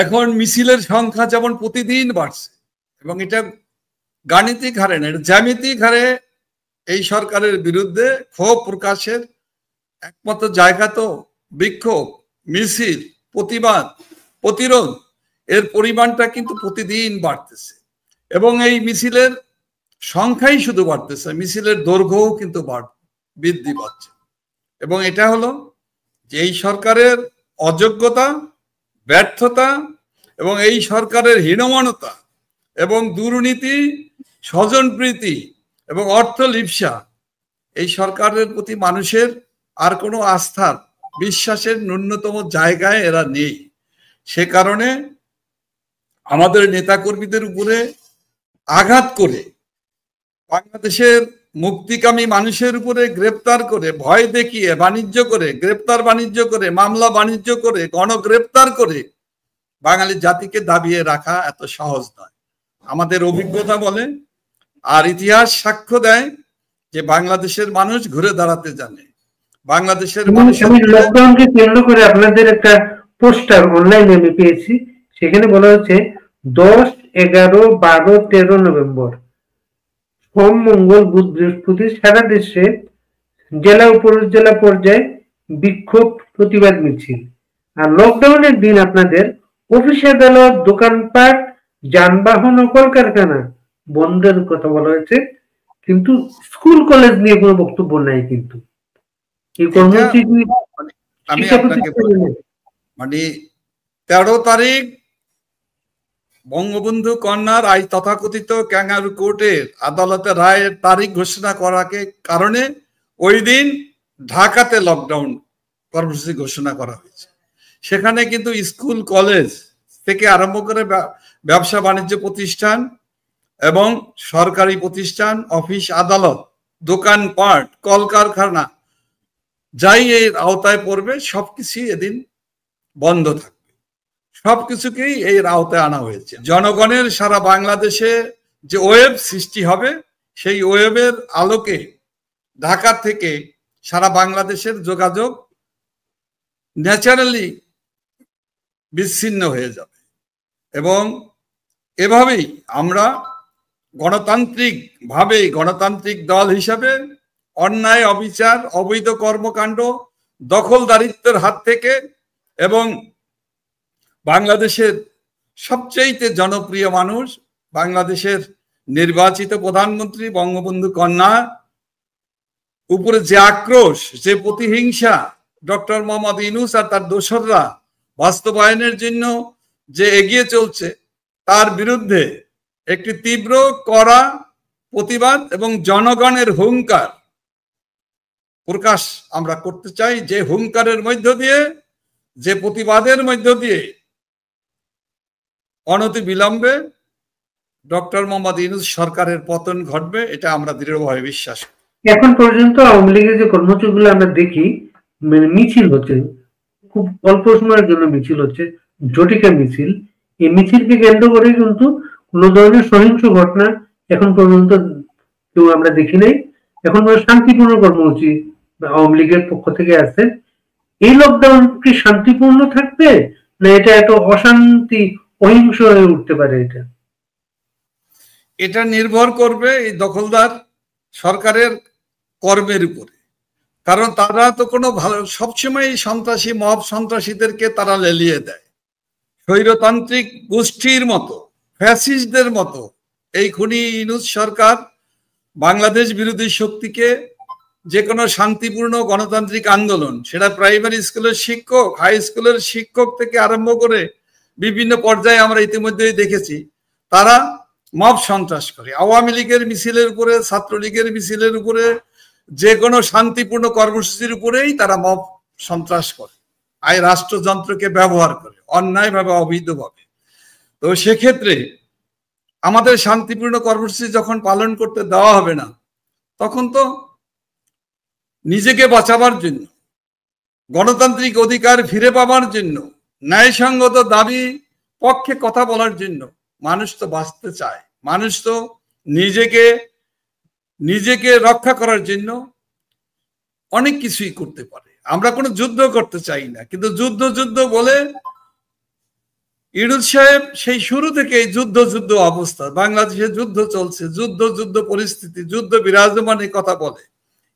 এখন মিছিলের সংখ্যা যেমন প্রতিদিন বাড়ছে, এবং এটা গাণিতিক হারে না, এটা জ্যামিতিক হারে এই সরকারের বিরুদ্ধে ক্ষোভ প্রকাশের একমাত্র জায়গা তো বিক্ষোভ, মিছিল, প্রতিবাদ, প্রতিরোধ, এর পরিমাণটা কিন্তু প্রতিদিন বাড়তেছে। এবং এই মিছিলের সংখ্যাই শুধু বাড়তেছে, মিছিলের দৈর্ঘ্যও কিন্তু বৃদ্ধি পাচ্ছে। এবং এটা হলো যে এই সরকারের অযোগ্যতা, ব্যর্থতা এবং এই সরকারের হীনমন্যতা এবং দুর্নীতি, স্বজনপ্রীতি এবং অর্থ লিপ্সা, এই সরকারের প্রতি মানুষের আর কোনো আস্থার, বিশ্বাসের ন্যূনতম জায়গায় এরা নেই। সে কারণে আমাদের নেতাকর্মীদের উপরে আঘাত করে, বাংলাদেশের মুক্তিকামী মানুষের উপরে গ্রেপ্তার করে, ভয় দেখিয়ে, বাণিজ্য করে, গ্রেপ্তার বাণিজ্য করে, মামলা বাণিজ্য করে, গণগ্রেপ্তার করে বাঙালি জাতিকে দাবিয়ে রাখা এত সহজ নয়। আমাদের অভিজ্ঞতা বলে, আর ইতিহাস সাক্ষ্য দেয় যে বাংলাদেশের মানুষ ঘুরে দাঁড়াতে জানে। বাংলাদেশের মানুষ, আমি লকডাউনকে কেন্দ্র করে আপনাদের একটা পোস্টার অনলাইনে আমি পেয়েছি, সেখানে বলা হচ্ছে 10, 11, 12, 13 নভেম্বর সোম, মঙ্গল, বুধ, বৃহস্পতি সারা দেশে জেলা উপজেলা পর্যায়ে বিক্ষোভ প্রতিবাদ মিছিল। আর লকডাউনের দিন আপনাদের অফিস আদালত, দোকানপাট, যানবাহন ও কলকারখানা বন্ধের কথা বলা হয়েছে, কিন্তু স্কুল কলেজ নিয়ে কোনো বক্তব্য নাই। কিন্তু এই কর্মসূচি আমি আপনাকে মানে 13 তারিখ বঙ্গবন্ধু কন্যার আই তথাকথিত ক্যাঙ্গারু কোর্টের আদালতে রায়ের তারিখ ঘোষণা করাকে কারণে ওই দিন ঢাকাতে লকডাউন কর্মসূচি ঘোষণা করা হয়েছে। সেখানে কিন্তু স্কুল কলেজ থেকে আরম্ভ করে ব্যবসা বাণিজ্য প্রতিষ্ঠান এবং সরকারি প্রতিষ্ঠান, অফিস আদালত, দোকানপাট, কলকারখানা যাই এর আওতায় পড়বে সবকিছুই এদিন বন্ধ থাকবে। সবকিছুকেই এর আওতায় আনা হয়েছে। জনগণের সারা বাংলাদেশে যে ওয়েব সৃষ্টি হবে, সেই ওয়েবের আলোকে ঢাকা থেকে সারা বাংলাদেশের যোগাযোগ ন্যাচারালি বিচ্ছিন্ন হয়ে যাবে। এবং এভাবেই আমরা গণতান্ত্রিক দল হিসাবে অন্যায়, অবিচার, অবৈধ কর্মকাণ্ড, দখলদারিত্বের হাত থেকে এবং বাংলাদেশের সবচেয়ে জনপ্রিয় মানুষ, বাংলাদেশের নির্বাচিত প্রধানমন্ত্রী বঙ্গবন্ধু কন্যা উপরে যে আক্রোশ, যে প্রতিহিংসা ডক্টর মোহাম্মদ ইউনূস আর তার দোসররা বাস্তবায়নের জন্য যে এগিয়ে চলছে, তার বিরুদ্ধে একটি তীব্র, কড়া প্রতিবাদ এবং জনগণের হুঙ্কার প্রকাশ আমরা করতে চাই। যে হুঙ্কারের মধ্য দিয়ে, যে প্রতিবাদের মধ্য দিয়ে অনতি বিলম্বে ডক্টর মোহাম্মদ ইউনূস সরকারের পতন ঘটবে, এটা আমরা দৃঢ়ভাবে বিশ্বাস করি। এখন পর্যন্ত আওয়ামী লীগের যে কর্মসূচিগুলো আমরা দেখি, মানে মিছিল হচ্ছে, খুব অল্প সময়ের জন্য মিছিল হচ্ছে, জটিকা মিছিল। এই মিছিলকে কেন্দ্র করে কিন্তু কোনো ধরনের সহিংস ঘটনা এখন পর্যন্ত কেউ আমরা দেখি নাই। এখন শান্তিপূর্ণ কর্মসূচি আওয়ামী লীগের পক্ষ থেকে আছে। এই লকডাউন কি শান্তিপূর্ণ থাকবে, না এটা এত অশান্তি, অহিংস হয়ে উঠতে পারে? এটা নির্ভর করবে এই দখলদার সরকারের কর্মের উপরে। কারণ তারা তো কোনো ভালো, সবসময় সন্ত্রাসী মব সন্ত্রাসীদেরকে তারা লেলিয়ে দেয়। স্বৈরতান্ত্রিক গোষ্ঠীর মতো, ফ্যাসিস্টদের মতো এই খুনি ইউনূস সরকার বাংলাদেশ বিরোধী শক্তিকে যে কোনো শান্তিপূর্ণ গণতান্ত্রিক আন্দোলন, সেটা প্রাইমারি স্কুলের শিক্ষক, হাই স্কুলের শিক্ষক থেকে আরম্ভ করে বিভিন্ন পর্যায়ে আমরা ইতিমধ্যেই দেখেছি, তারা মব সন্ত্রাস করে। আওয়ামী লীগের মিছিলের উপরে, ছাত্রলীগের মিছিলের উপরে, যে কোনো শান্তিপূর্ণ কর্মসূচির উপরেই তারা মব সন্ত্রাস করে, আই রাষ্ট্রযন্ত্রকে ব্যবহার করে অন্যায়ভাবে, অবৈধভাবে। তো সেক্ষেত্রে আমাদের শান্তিপূর্ণ কর্মসূচি যখন পালন করতে দেওয়া হবে না, তখন তো নিজেকে বাঁচাবার জন্য, গণতান্ত্রিক অধিকার ফিরে পাবার জন্য, ন্যায়সঙ্গত দাবি পক্ষে কথা বলার জন্য মানুষ তো বাঁচতে চায়। মানুষ তো নিজেকে রক্ষা করার জন্য অনেক কিছুই করতে পারে। আমরা কোনো যুদ্ধ করতে চাই না, কিন্তু যুদ্ধ বলে ইউনূস সাহেব সেই শুরু থেকে যুদ্ধ যুদ্ধ অবস্থা, বাংলাদেশে যুদ্ধ চলছে, যুদ্ধ যুদ্ধ পরিস্থিতি, যুদ্ধ বিরাজমানের কথা বলে।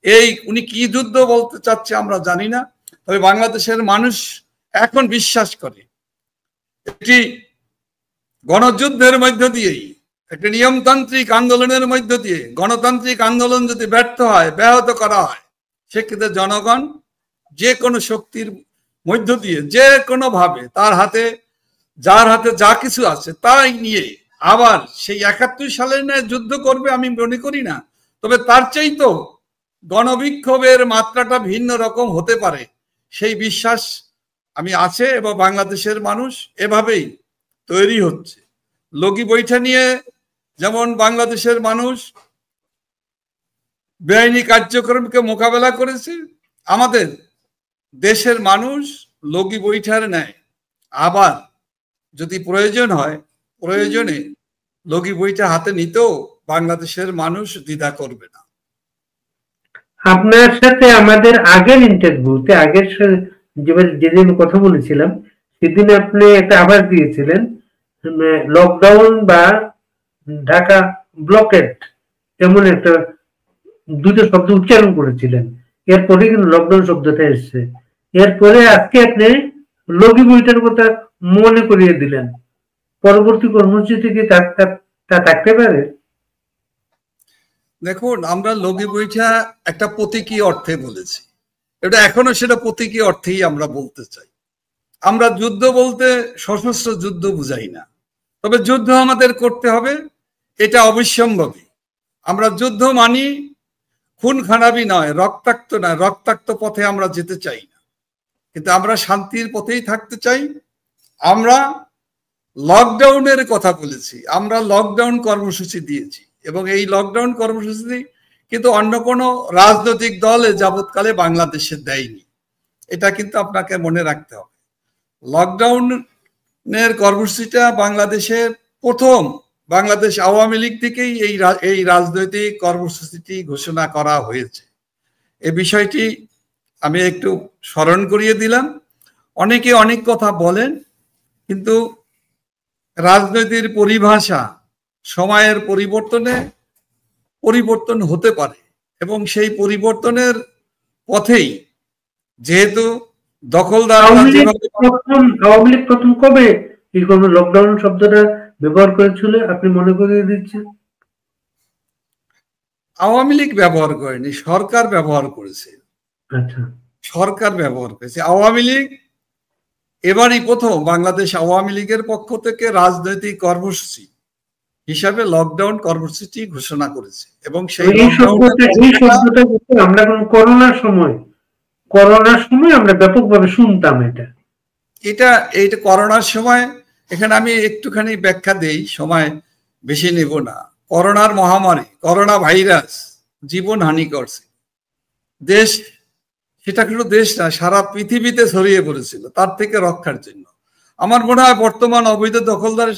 এই উনি কি যুদ্ধ বলতে চাচ্ছে আমরা জানি না, তবে বাংলাদেশের মানুষ এখন বিশ্বাস করে একটি গণযুদ্ধের মধ্য দিয়েই, একটি নিয়মতান্ত্রিক আন্দোলনের মধ্য দিয়ে গণতান্ত্রিক আন্দোলন যদি ব্যর্থ হয়, ব্যাহত করা হয়, সেক্ষেত্রে জনগণ যে কোনো শক্তির মধ্য দিয়ে যে কোনো ভাবে যার হাতে যা কিছু আছে তাই নিয়ে আবার সেই ৭১ সালের ন্যায় যুদ্ধ করবে আমি মনে করি না। তবে তার চাইতেও গণবিক্ষোভের মাত্রাটা ভিন্ন রকম হতে পারে, সেই বিশ্বাস আমি আছে এবং বাংলাদেশের মানুষ এভাবেই তৈরি হচ্ছে। লগি বৈঠা নিয়ে যেমন বাংলাদেশের মানুষ বেআইনি কার্যক্রমকে মোকাবেলা করেছে, আমাদের দেশের মানুষ লগি বৈঠার ন্যায় আবার যদি প্রয়োজন হয়, প্রয়োজনে লগি বইটা হাতে নিতেও বাংলাদেশের মানুষ দ্বিধা করবে না। আপনার সাথে আমাদের আগের ইন্টারভিউতে, যেদিন কথা বলেছিলাম, সেদিন আপনি একটা আভাস দিয়েছিলেন লকডাউন বা ঢাকা ব্লকেড, এমন একটা দুটো শব্দ উচ্চারণ করেছিলেন। এরপরে কিন্তু লকডাউন শব্দটা এসছে। এরপরে আজকে আপনি লগি বইটার কথা মনে করিয়ে দিলেন। পরবর্তী কর্মসূচি কি তা থাকতে পারে? দেখুন, আমরা লগি বৈঠা একটা প্রতীকী অর্থে বলেছি, এটা এখনো সেটা প্রতীকী অর্থেই আমরা বলতে চাই। আমরা যুদ্ধ বলতে সশস্ত্র যুদ্ধ বুঝাই না, তবে যুদ্ধ আমাদের করতে হবে, এটা অবশ্যম্ভাবী। আমরা যুদ্ধ মানি খুন খারাপি নয়, রক্তাক্ত নয়, রক্তাক্ত পথে আমরা যেতে চাই না, কিন্তু আমরা শান্তির পথেই থাকতে চাই। আমরা লকডাউনের কথা বলেছি, আমরা লকডাউন কর্মসূচি দিয়েছি এবং এই লকডাউন কর্মসূচি কিন্তু অন্য কোনো রাজনৈতিক দল যাবৎকালে বাংলাদেশে দেয়নি, এটা কিন্তু আপনাকে মনে রাখতে হবে। লকডাউনের কর্মসূচিটা বাংলাদেশের প্রথম বাংলাদেশ আওয়ামী লীগ থেকেই এই রাজনৈতিক কর্মসূচিটি ঘোষণা করা হয়েছে। এই বিষয়টি আমি একটু স্মরণ করিয়ে দিলাম। অনেকে অনেক কথা বলেন, কিন্তু রাজনীতির পরিভাষা সময়ের পরিবর্তনে পরিবর্তন হতে পারে এবং সেই পরিবর্তনের পথেই যেহেতু দখলদার আওয়ামী লীগ প্রথম কবে এই লকডাউন শব্দটা ব্যবহার করেছিল আপনি মনে করিয়ে দিচ্ছেন? আওয়ামী লীগ ব্যবহার করেনি, সরকার ব্যবহার করেছে। আচ্ছা, সরকার ব্যবহার করেছে। আওয়ামী লীগ এবারই প্রথম বাংলাদেশ আওয়ামী লীগের পক্ষ থেকে রাজনৈতিক কর্মসূচি হিসাবে লকডাউন কর্মসূচি ঘোষণা করেছে এবং সেই আমরা করোনার সময় আমরা ব্যাপকভাবে শুনতাম। এটা করোনার সময়, এখানে আমি একটুখানি ব্যাখ্যা দেই, সময় বেশি নেব না। করোনার মহামারী, করোনা ভাইরাস জীবন হানি করছে, দেশ সেটা কোনো দেশ না, সারা পৃথিবীতে ছড়িয়ে পড়েছিল। তার থেকে রক্ষার জন্য আমার মনে হয় বর্তমান অবৈধ দখলদার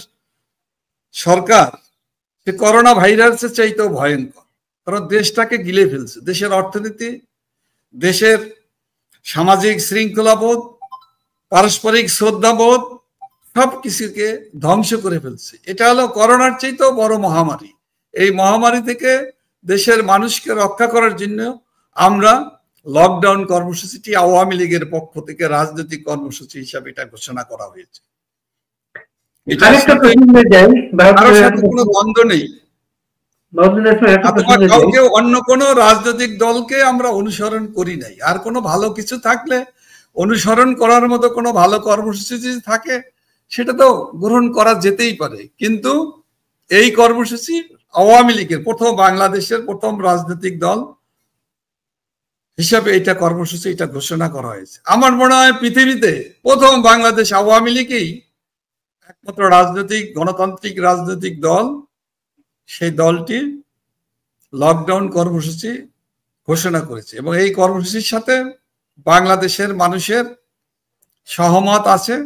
সরকার সে করোনা ভাইরাসের চাইতেও ভয়ঙ্কর, কারণ দেশটাকে গিলে ফেলছে। দেশের অর্থনীতি, দেশের সামাজিক শৃঙ্খলাবোধ, পারস্পরিক শ্রদ্ধাবোধ সবকিছুকে ধ্বংস করে ফেলছে। এটা হলো করোনার চাইতেও বড় মহামারী। এই মহামারী থেকে দেশের মানুষকে রক্ষা করার জন্য আমরা লকডাউন কর্মসূচিটি আওয়ামী লীগের পক্ষ থেকে রাজনৈতিক কর্মসূচি হিসাবে এটা ঘোষণা করা হয়েছে। এটার সাথে কোনো দ্বন্দ্ব নেই। কাউকে অন্য কোনো রাজনৈতিক দলকে আমরা অনুসরণ করি নাই। আর কোনো ভালো কিছু থাকলে, অনুসরণ করার মতো কোনো ভালো কর্মসূচি যদি থাকে, সেটা তো গ্রহণ করা যেতেই পারে, কিন্তু এই কর্মসূচি আওয়ামী লীগের প্রথম, বাংলাদেশের প্রথম রাজনৈতিক দল হিসাবে এটা কর্মসূচি এটা ঘোষণা করা হয়েছে। আমার মনে হয় পৃথিবীতে প্রথম বাংলাদেশ আওয়ামী লীগই একমাত্র রাজনৈতিক গণতান্ত্রিক রাজনৈতিক দল, সেই দলটি লকডাউন কর্মসূচি ঘোষণা করেছে এবং এই কর্মসূচির সাথে বাংলাদেশের মানুষের সহমত আছে।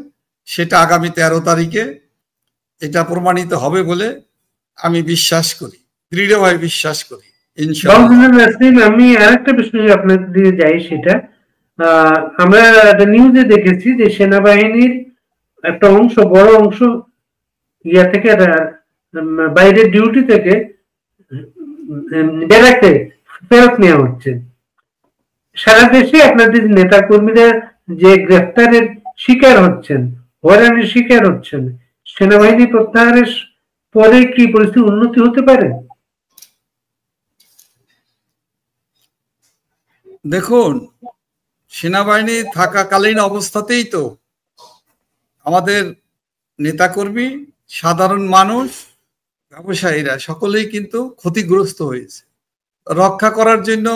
সেটা আগামী 13 তারিখে এটা প্রমাণিত হবে বলে আমি বিশ্বাস করি, দৃঢ়ভাবে বিশ্বাস করি ইনশাআল্লাহ। আমি আরেকটা বিষয় আপনার দিয়ে যাই, সেটা আমরা নিউজে দেখেছি যে সেনাবাহিনীর একটা অংশ, বড় অংশ ইয়া থেকে বাইরে ডিউটি থেকে ব্যারাকে ফেরত নেওয়া হচ্ছে। সারা দেশে আপনাদের নেতা কর্মীরা যে গ্রেফতারের শিকার হচ্ছেন, হয়রানির শিকার হচ্ছেন, সেনাবাহিনী প্রত্যাহারের পরে কি পরিস্থিতি উন্নতি হতে পারে? দেখুন, সেনাবাহিনী থাকাকালীন অবস্থাতেই তো আমাদের নেতাকর্মী, সাধারণ মানুষ, ব্যবসায়ীরা সকলেই কিন্তু ক্ষতিগ্রস্ত হয়েছে। রক্ষা করার জন্য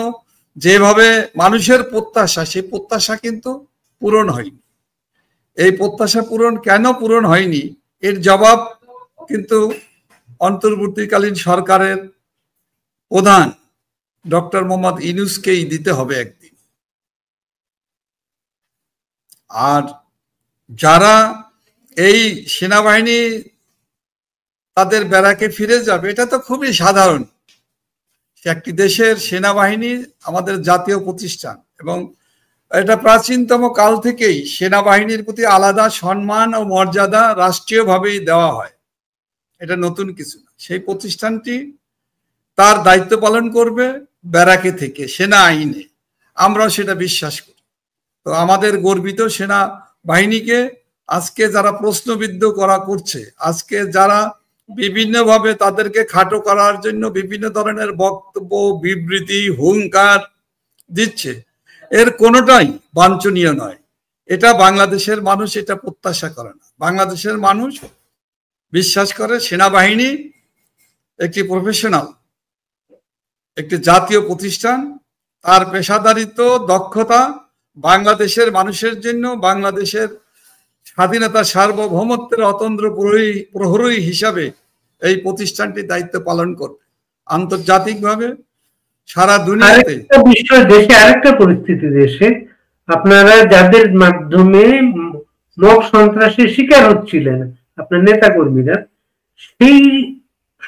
যেভাবে মানুষের প্রত্যাশা, সেই প্রত্যাশা কিন্তু পূরণ হয়নি। এই প্রত্যাশা কেন পূরণ হয়নি এর জবাব কিন্তু অন্তর্বর্তীকালীন সরকারের প্রধান ডক্টর মোহাম্মদ ইউনূসকেই দিতে হবে একদিন। আর যারা এই সেনাবাহিনী তাদের ব্যারাকে ফিরে যাবে, এটা তো খুবই সাধারণ। একটি দেশের সেনাবাহিনী আমাদের জাতীয় প্রতিষ্ঠান এবং এটা প্রাচীনতম কাল থেকেই সেনাবাহিনীর প্রতি আলাদা সম্মান ও মর্যাদা রাষ্ট্রীয়ভাবেই দেওয়া হয়, এটা নতুন কিছু না। সেই প্রতিষ্ঠানটি তার দায়িত্ব পালন করবে ব্যারাকে থেকে, সেনা আইনে, আমরাও সেটা বিশ্বাস করি। তো আমাদের গর্বিত সেনা বাহিনীকে আজকে যারা প্রশ্নবিদ্ধ করছে, আজকে যারা বিভিন্নভাবে তাদেরকে খাটো করার জন্য বিভিন্ন ধরনের বক্তব্য, বিবৃতি, হুঙ্কার দিচ্ছে, এর কোনোটাই বাঞ্ছনীয় নয়। এটা বাংলাদেশের মানুষ এটা প্রত্যাশা করে না। বাংলাদেশের মানুষ বিশ্বাস করে সেনাবাহিনী একটি প্রফেশনাল, একটি জাতীয় প্রতিষ্ঠান, তার পেশাদারিত্ব, দক্ষতা বাংলাদেশের মানুষের জন্য, বাংলাদেশের স্বাধীনতা, সার্বভৌমত্বের অতন্দ্র প্রহরী হিসাবে এই প্রতিষ্ঠানটি দায়িত্ব পালন করবে আন্তর্জাতিকভাবে সারা দুনিয়াতে। দেশে আরেকটা পরিস্থিতি, দেশে আপনারা যাদের মাধ্যমে মব সন্ত্রাসের শিকার হচ্ছিলেন আপনার নেতা কর্মীরা, সেই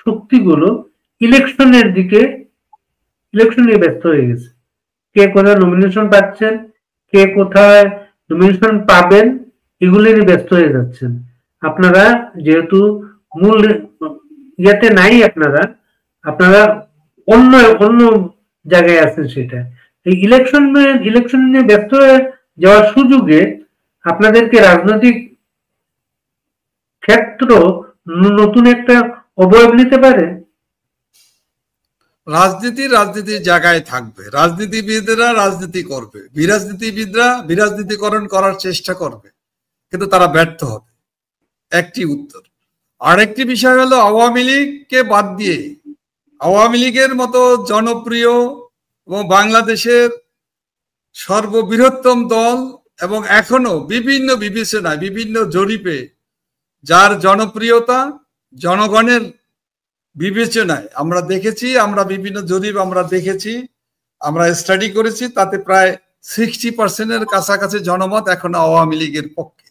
শক্তিগুলো ইলেকশনের দিকে, ইলেকশন নিয়ে ব্যস্ত হয়ে গেছে। কে কোথায় নমিনেশন পাচ্ছেন, কে কোথায় নমিনেশন পাবেন, এগুলো নিয়ে ব্যস্ত হয়ে যাচ্ছেন। আপনারা যেহেতু মূল ইয়াতে নাই, আপনারা অন্য অন্য জায়গায় আছেন। সেটা এই ইলেকশন নিয়ে ব্যস্ত হয়ে যাওয়ার সুযোগে আপনাদেরকে রাজনৈতিক ক্ষেত্র নতুন একটা অবয়ব নিতে পারে। রাজনীতির জায়গায় থাকবে, রাজনীতিবিদরা রাজনীতি করবে, বিরাজনীতিবিদরা বিরাজনীতিকরণ করার চেষ্টা করবে, কিন্তু তারা ব্যর্থ হবে। একটি উত্তর। আরেকটি বিষয় হলো আওয়ামী লীগকে বাদ দিয়ে, আওয়ামী লীগের মতো জনপ্রিয় এবং বাংলাদেশের সর্ববৃহত্তম দল এবং এখনো বিভিন্ন বিবেচনায়, বিভিন্ন জরিপে যার জনপ্রিয়তা জনগণের বিবেচনায় আমরা দেখেছি, আমরা বিভিন্ন জরিপ আমরা দেখেছি, আমরা স্টাডি করেছি, তাতে প্রায় 60% কাছাকাছি জনমত এখনো আওয়ামী লীগের পক্ষে।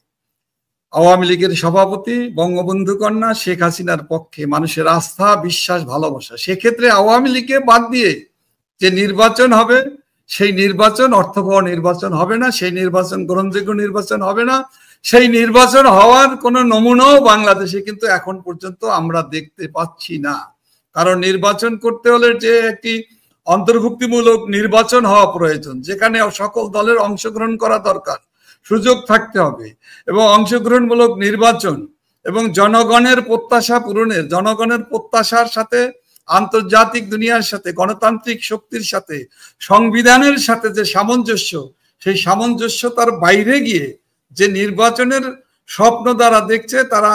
আওয়ামী লীগের সভাপতি বঙ্গবন্ধু কন্যা শেখ হাসিনার পক্ষে মানুষের আস্থা, বিশ্বাস, ভালোবাসা। সেক্ষেত্রে আওয়ামী লীগকে বাদ দিয়ে যে নির্বাচন হবে, সেই নির্বাচন অর্থবহ নির্বাচন হবে না, সেই নির্বাচন গ্রহণযোগ্য নির্বাচন হবে না, সেই নির্বাচন হওয়ার কোনো নমুনাও বাংলাদেশে কিন্তু এখন পর্যন্ত আমরা দেখতে পাচ্ছি না। কারণ নির্বাচন করতে হলে যে একটি অন্তর্ভুক্তিমূলক নির্বাচন হওয়া প্রয়োজন, যেখানে সকল দলের অংশগ্রহণ করা দরকার, সুযোগ থাকতে হবে, এবং অংশগ্রহণমূলক নির্বাচন এবং জনগণের প্রত্যাশা পূরণের, জনগণের প্রত্যাশার সাথে আন্তর্জাতিক দুনিয়ার সাথে, গণতান্ত্রিক শক্তির সাথে, সংবিধানের সাথে যে সামঞ্জস্য, সেই সামঞ্জস্যতার বাইরে গিয়ে যে নির্বাচনের স্বপ্ন দ্বারা দেখছে, তারা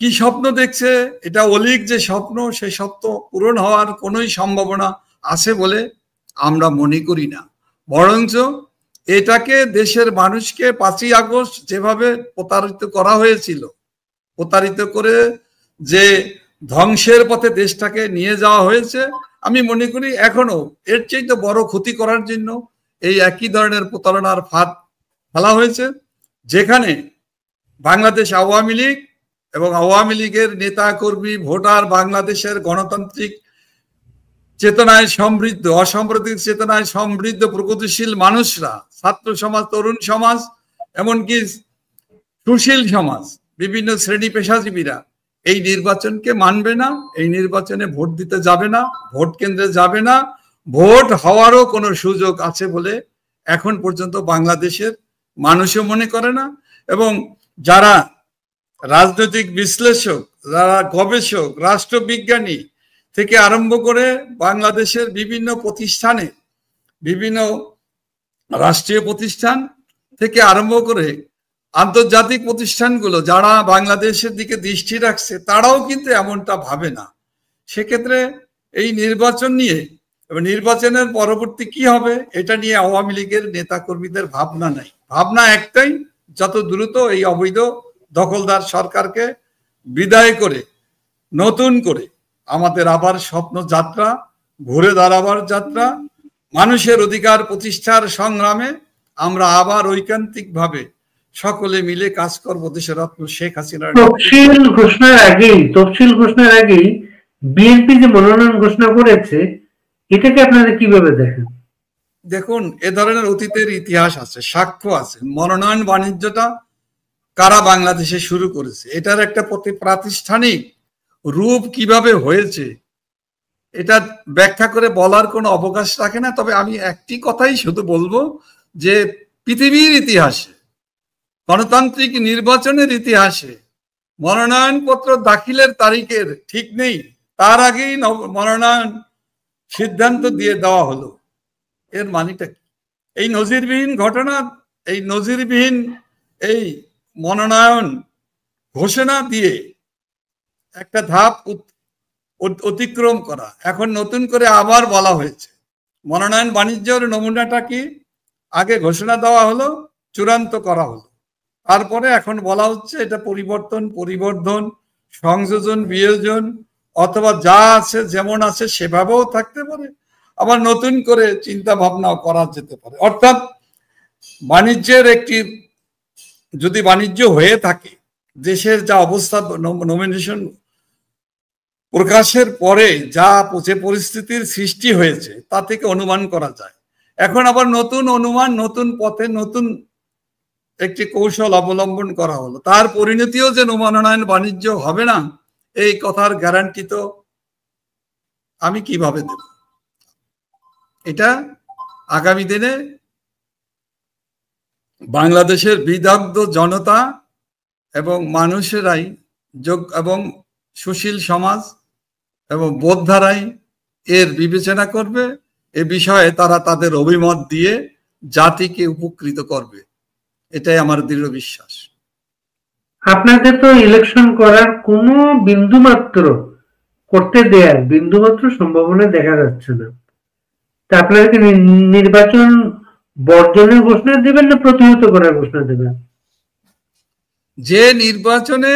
কি স্বপ্ন দেখছে, এটা অলীক যে স্বপ্ন, সেই স্বপ্ন পূরণ হওয়ার কোনোই সম্ভাবনা আছে বলে আমরা মনে করি না। বরঞ্চ এটাকে দেশের মানুষকে 5ই আগস্ট যেভাবে প্রতারিত করা হয়েছিল, প্রতারিত করে যে ধ্বংসের পথে দেশটাকে নিয়ে যাওয়া হয়েছে, আমি মনে করি এখনো এর চেয়ে বড় ক্ষতি করার জন্য এই একই ধরনের প্রতারণার ফাঁদ ফেলা হয়েছে, যেখানে বাংলাদেশ আওয়ামী লীগ এবং আওয়ামী লীগের নেতা কর্মী, ভোটার, বাংলাদেশের গণতান্ত্রিক চেতনায় সমৃদ্ধ, অসাম্প্রদায়িক চেতনায় সমৃদ্ধ প্রগতিশীল মানুষরা, ছাত্র সমাজ, তরুণ সমাজ, এমনকি সুশীল সমাজ, বিভিন্ন শ্রেণী পেশাজীবীরা এই নির্বাচনকে মানবে না, এই নির্বাচনে ভোট দিতে যাবে না, ভোট কেন্দ্রে যাবে না, ভোট হওয়ারও কোনো সুযোগ আছে বলে এখন পর্যন্ত বাংলাদেশের মানুষও মনে করে না। এবং যারা রাজনৈতিক বিশ্লেষক, যারা গবেষক, রাষ্ট্রবিজ্ঞানী থেকে আরম্ভ করে বাংলাদেশের বিভিন্ন প্রতিষ্ঠানে, বিভিন্ন রাষ্ট্রীয় প্রতিষ্ঠান থেকে আরম্ভ করে আন্তর্জাতিক প্রতিষ্ঠানগুলো যারা বাংলাদেশের দিকে দৃষ্টি রাখছে, তারাও কিন্তু এমনটা ভাবে না। সেক্ষেত্রে এই নির্বাচন নিয়ে এবং নির্বাচনের পরবর্তী কি হবে এটা নিয়ে আওয়ামী লীগের নেতা কর্মীদের ভাবনা নাই। ভাবনা একটাই, যত দ্রুত এই অবৈধ দখলদার সরকারকে বিদায় করে নতুন করে আমাদের আবার স্বপ্ন যাত্রা, ঘুরে দাঁড়াবার যাত্রা, মানুষের অধিকার প্রতিষ্ঠার সংগ্রামে আমরা আবার ঐকান্তিক ভাবে সকলে মিলে কাজ করবো দেশের রত্ন শেখ হাসিনার। তফসিল ঘোষণার আগেই বিএনপি যে মনোনয়ন ঘোষণা করেছে, এটাকে আপনারা কিভাবে দেখেন? দেখুন, এ ধরনের অতীতের ইতিহাস আছে, সাক্ষ্য আছে। মনোনয়ন বাণিজ্যটা কারা বাংলাদেশে শুরু করেছে, এটার একটা প্রাতিষ্ঠানিক রূপ কিভাবে হয়েছে এটা ব্যাখ্যা করে বলার কোনো অবকাশ রাখে না। তবে আমি একটি কথাই শুধু বলবো যে পৃথিবীর ইতিহাসে, গণতান্ত্রিক নির্বাচনের ইতিহাসে মনোনয়নপত্র দাখিলের তারিখের ঠিক নেই, তার আগেই মনোনয়ন সিদ্ধান্ত দিয়ে দেওয়া হলো। এর মানেটা কি? এই নজিরবিহীন ঘটনা, এই নজিরবিহীন এই মনোনয়ন ঘোষণা দিয়ে একটা ধাপ অতিক্রম করা। এখন নতুন করে আবার বলা হয়েছে মনোনয়ন বাণিজ্যের নমুনাটা কি আগে ঘোষণা দেওয়া হলো, চূড়ান্ত করা হলো, তারপরে এখন বলা হচ্ছে এটা পরিবর্ধন, সংযোজন, বিয়োজন, অথবা যা আছে যেমন আছে সেভাবেও থাকতে পারে, আবার নতুন করে চিন্তা ভাবনাও করা যেতে পারে। অর্থাৎ বাণিজ্যের একটি, যদি বাণিজ্য হয়ে থাকে, দেশের যা অবস্থা নমিনেশন প্রকাশের পরে যে পরিস্থিতির সৃষ্টি হয়েছে তা থেকে অনুমান করা যায়। এখন আবার নতুন অনুমান, নতুন পথে নতুন একটি কৌশল অবলম্বন করা হলো, তার পরিণতিও যে মনোনয়ন বাণিজ্য হবে না এই কথার গ্যারান্টি তো আমি কিভাবে দেব? এটা আগামী দিনে বাংলাদেশের বিদগ্ধ জনতা এবং মানুষেরাই এবং সুশীল সমাজ এবং বোধধারাই এর বিবেচনা করবে। এ বিষয়ে তারা তাদের অভিমত দিয়ে জাতিকে উপকৃত করবে, এটাই আমার দৃঢ় বিশ্বাস। আপনাদের তো ইলেকশন করার কোনো করতে দেওয়ার বিন্দুমাত্র সম্ভাবনা দেখা যাচ্ছে না। তা আপনারা কি নির্বাচন বর্জনের ঘোষণা দেবেন না প্রতিহত করার ঘোষণা দেবেন? যে নির্বাচনে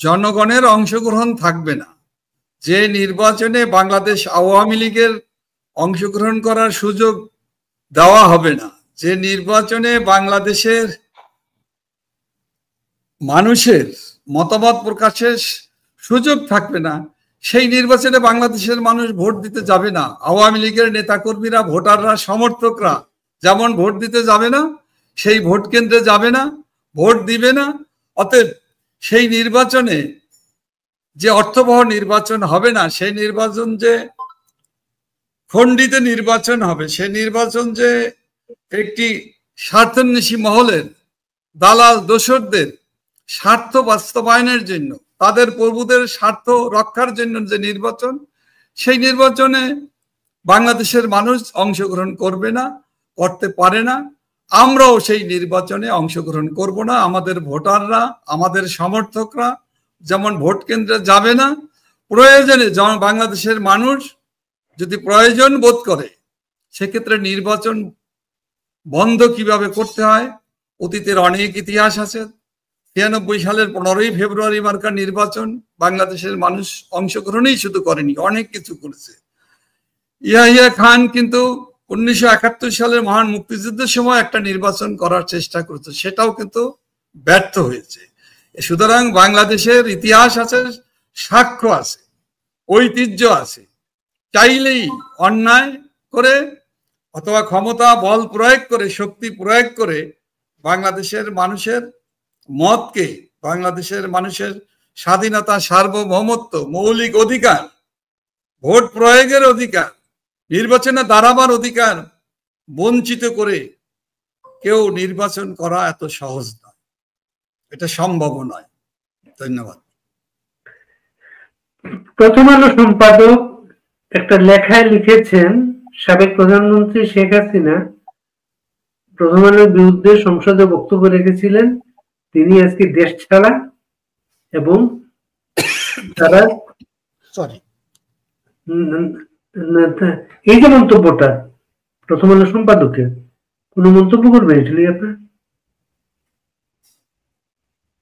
জনগণের অংশগ্রহণ থাকবে না, যে নির্বাচনে বাংলাদেশ আওয়ামী লীগের অংশগ্রহণ করার সুযোগ দেওয়া হবে না, যে নির্বাচনে বাংলাদেশের মানুষের মতামত প্রকাশের সুযোগ থাকবে না, সেই নির্বাচনে বাংলাদেশের মানুষ ভোট দিতে যাবে না। আওয়ামী লীগের নেতাকর্মীরা, ভোটাররা, সমর্থকরা যেমন ভোট দিতে যাবে না, সেই ভোট কেন্দ্রে যাবে না, ভোট দিবে না। অতএব সেই নির্বাচনে যে অর্থবহ নির্বাচন হবে না, সেই নির্বাচন যে খণ্ডিত নির্বাচন হবে, সেই নির্বাচন যে একটি স্বার্থান্বেষী মহলের দালাল দোসরদের স্বার্থ বাস্তবায়নের জন্য, তাদের প্রভুদের স্বার্থ রক্ষার জন্য যে নির্বাচন, সেই নির্বাচনে বাংলাদেশের মানুষ অংশগ্রহণ করবে না, করতে পারে না। আমরাও সেই নির্বাচনে অংশগ্রহণ করব না। আমাদের ভোটাররা, আমাদের সমর্থকরা যেমন ভোট কেন্দ্রে যাবে না, প্রয়োজনে বাংলাদেশের মানুষ যদি প্রয়োজন বোধ করে সেক্ষেত্রে নির্বাচন বন্ধ কিভাবে করতে হয় অতীতের অনেক ইতিহাস আছে। 93 সালের 15ই ফেব্রুয়ারি মার্কা নির্বাচন বাংলাদেশের মানুষ অংশগ্রহণই শুধু করেনি, অনেক কিছু করেছে। ইয়াহিয়া খান কিন্তু 1971 সালের মহান মুক্তিযুদ্ধের সময় একটা নির্বাচন করার চেষ্টা করেছে, সেটাও কিন্তু ব্যর্থ হয়েছে। সুতরাং বাংলাদেশের ইতিহাস আছে, সাক্ষ্য আছে, ঐতিহ্য আছে। চাইলেই অন্যায় করে অথবা ক্ষমতা বল প্রয়োগ করে, শক্তি প্রয়োগ করে বাংলাদেশের মানুষের মতকে, বাংলাদেশের মানুষের স্বাধীনতা, সার্বভৌমত্ব, মৌলিক অধিকার, ভোট প্রয়োগের অধিকার, নির্বাচনে দাঁড়াবার অধিকার বঞ্চিত করে কেউ নির্বাচন করা এত সহজ নয়, এটা সম্ভব নয়। ধন্যবাদ। প্রথম আলো সম্পাদক একটা লেখায় লিখেছেন, সাবেক প্রধানমন্ত্রী শেখ হাসিনা প্রথম আলোর বিরুদ্ধে সংসদে বক্তব্য রেখেছিলেন, তিনি আজকে দেশ ছাড়া, এবং তারা এই যে মন্তব্যটা প্রথম আলো সম্পাদকের, কোন মন্তব্য করবেন এটি আপনার?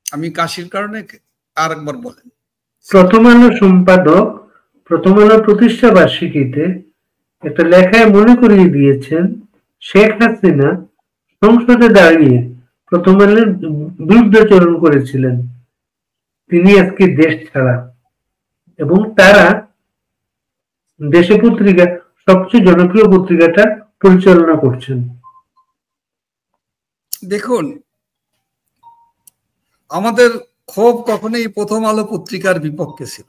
আমি কাশির কারণে আরেকবার বলেন। প্রথম আলো সম্পাদক প্রথম আলো প্রতিষ্ঠা বার্ষিকীতে একটা লেখায় মনে করিয়ে দিয়েছেন শেখ হাসিনা সংসদে দাঁড়িয়ে প্রথম আলোর বিরুদ্ধাচরণ করেছিলেন, তিনি আজকে দেশ ছাড়া, এবং তারা দেশে পত্রিকা, সবচেয়ে জনপ্রিয় পত্রিকাটা পরিচালনা করছেন। দেখুন, আমাদের ক্ষোভ কখনোই প্রথম আলো পত্রিকার বিপক্ষে ছিল।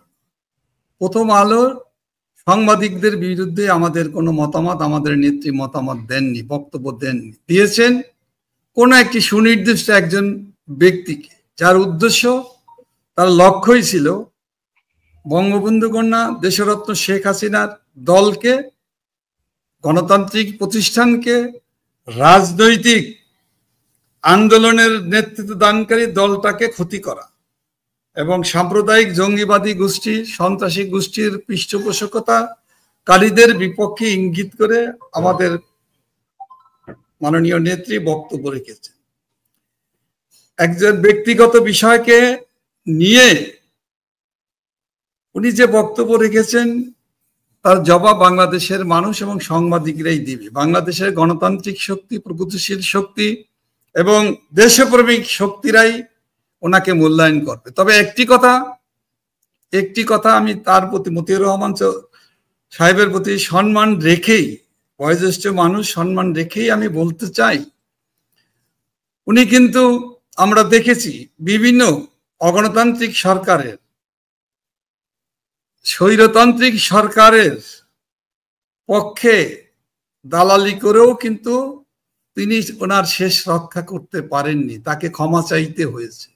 প্রথম আলোর সাংবাদিকদের বিরুদ্ধে আমাদের কোনো মতামত, আমাদের নেত্রী মতামত দেননি, বক্তব্য দেননি। দিয়েছেন কোন একটি সুনির্দিষ্ট একজন ব্যক্তিকে, যার উদ্দেশ্য, তার লক্ষ্যই ছিল বঙ্গবন্ধু কন্যা দেশরত্ন শেখ হাসিনার দলকে, গণতান্ত্রিক প্রতিষ্ঠানকে, রাজনৈতিক আন্দোলনের নেতৃত্ব দানকারী দলটাকে ক্ষতি করা এবং সাম্প্রদায়িক জঙ্গিবাদী গোষ্ঠী, সন্ত্রাসী গোষ্ঠীর পৃষ্ঠপোষকতাকারীদের বিপক্ষে ইঙ্গিত করে আমাদের মাননীয় নেত্রী বক্তব্য রেখেছেন। একজন ব্যক্তিগত বিষয়কে নিয়ে উনি যে বক্তব্য রেখেছেন তার জবাব বাংলাদেশের মানুষ এবং সাংবাদিকরাই দিবে। বাংলাদেশের গণতান্ত্রিক শক্তি, প্রগতিশীল শক্তি এবং দেশপ্রেমিক শক্তিরাই ওনাকে মূল্যায়ন করবে। তবে একটি কথা আমি তার প্রতি, মতিউর রহমান সাহেবের প্রতি সম্মান রেখেই, বয়োজ্যেষ্ঠ মানুষ, সম্মান রেখেই আমি বলতে চাই, উনি কিন্তু, আমরা দেখেছি বিভিন্ন অগণতান্ত্রিক সরকারের, স্বৈরতান্ত্রিক সরকারের পক্ষে দালালি করেও কিন্তু তিনি ওনার শেষ রক্ষা করতে পারেননি, তাকে ক্ষমা চাইতে হয়েছে।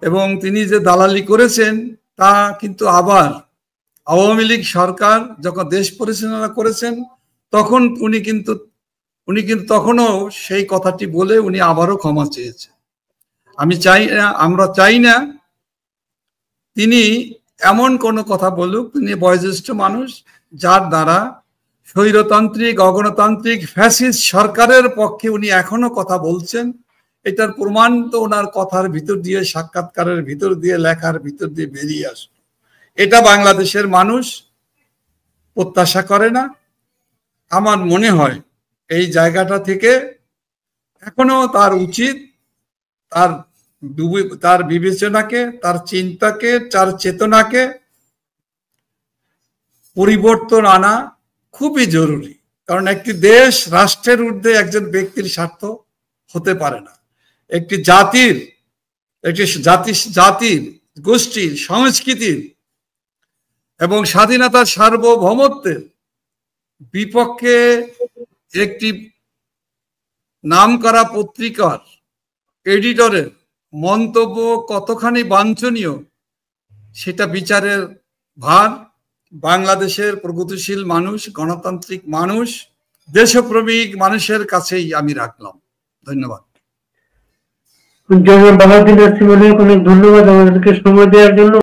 এবং তিনি যে দালালি করেছেন তা কিন্তু আবার আওয়ামী লীগ সরকার যখন দেশ পরিচালনা করেছেন তখন উনি কিন্তু তখনও সেই কথাটি বলে উনি আবারও ক্ষমা চেয়েছেন। আমরা চাই না তিনি এমন কোনো কথা বলুক, তিনি বয়োজ্যেষ্ঠ মানুষ, যার দ্বারা স্বৈরতান্ত্রিক, অগণতান্ত্রিক, ফ্যাসিস্ট সরকারের পক্ষে উনি এখনো কথা বলছেন। এটার প্রমাণ তো ওনার কথার ভিতর দিয়ে, সাক্ষাৎকারের ভিতর দিয়ে, লেখার ভিতর দিয়ে বেরিয়ে আসবে। এটা বাংলাদেশের মানুষ প্রত্যাশা করে না। আমার মনে হয় এই জায়গাটা থেকে এখনো তার উচিত তার বিবেচনাকে, তার চিন্তাকে, তার চেতনাকে পরিবর্তন আনা খুবই জরুরি। কারণ একটি দেশ, রাষ্ট্রের ঊর্ধ্বে একজন ব্যক্তির স্বার্থ হতে পারে না। একটি জাতির, গোষ্ঠীর, সংস্কৃতির এবং স্বাধীনতার সার্বভৌমত্বের বিপক্ষে একটি নামকরা পত্রিকার এডিটরের মন্তব্য কতখানি বাঞ্ছনীয় সেটা বিচারের ভার বাংলাদেশের প্রগতিশীল মানুষ, গণতান্ত্রিক মানুষ, দেশপ্রেমিক মানুষের কাছেই আমি রাখলাম। ধন্যবাদ। জনাব বাহাউদ্দিন নাসিম, অনেক ধন্যবাদ আমাদেরকে সময় দেওয়ার জন্য।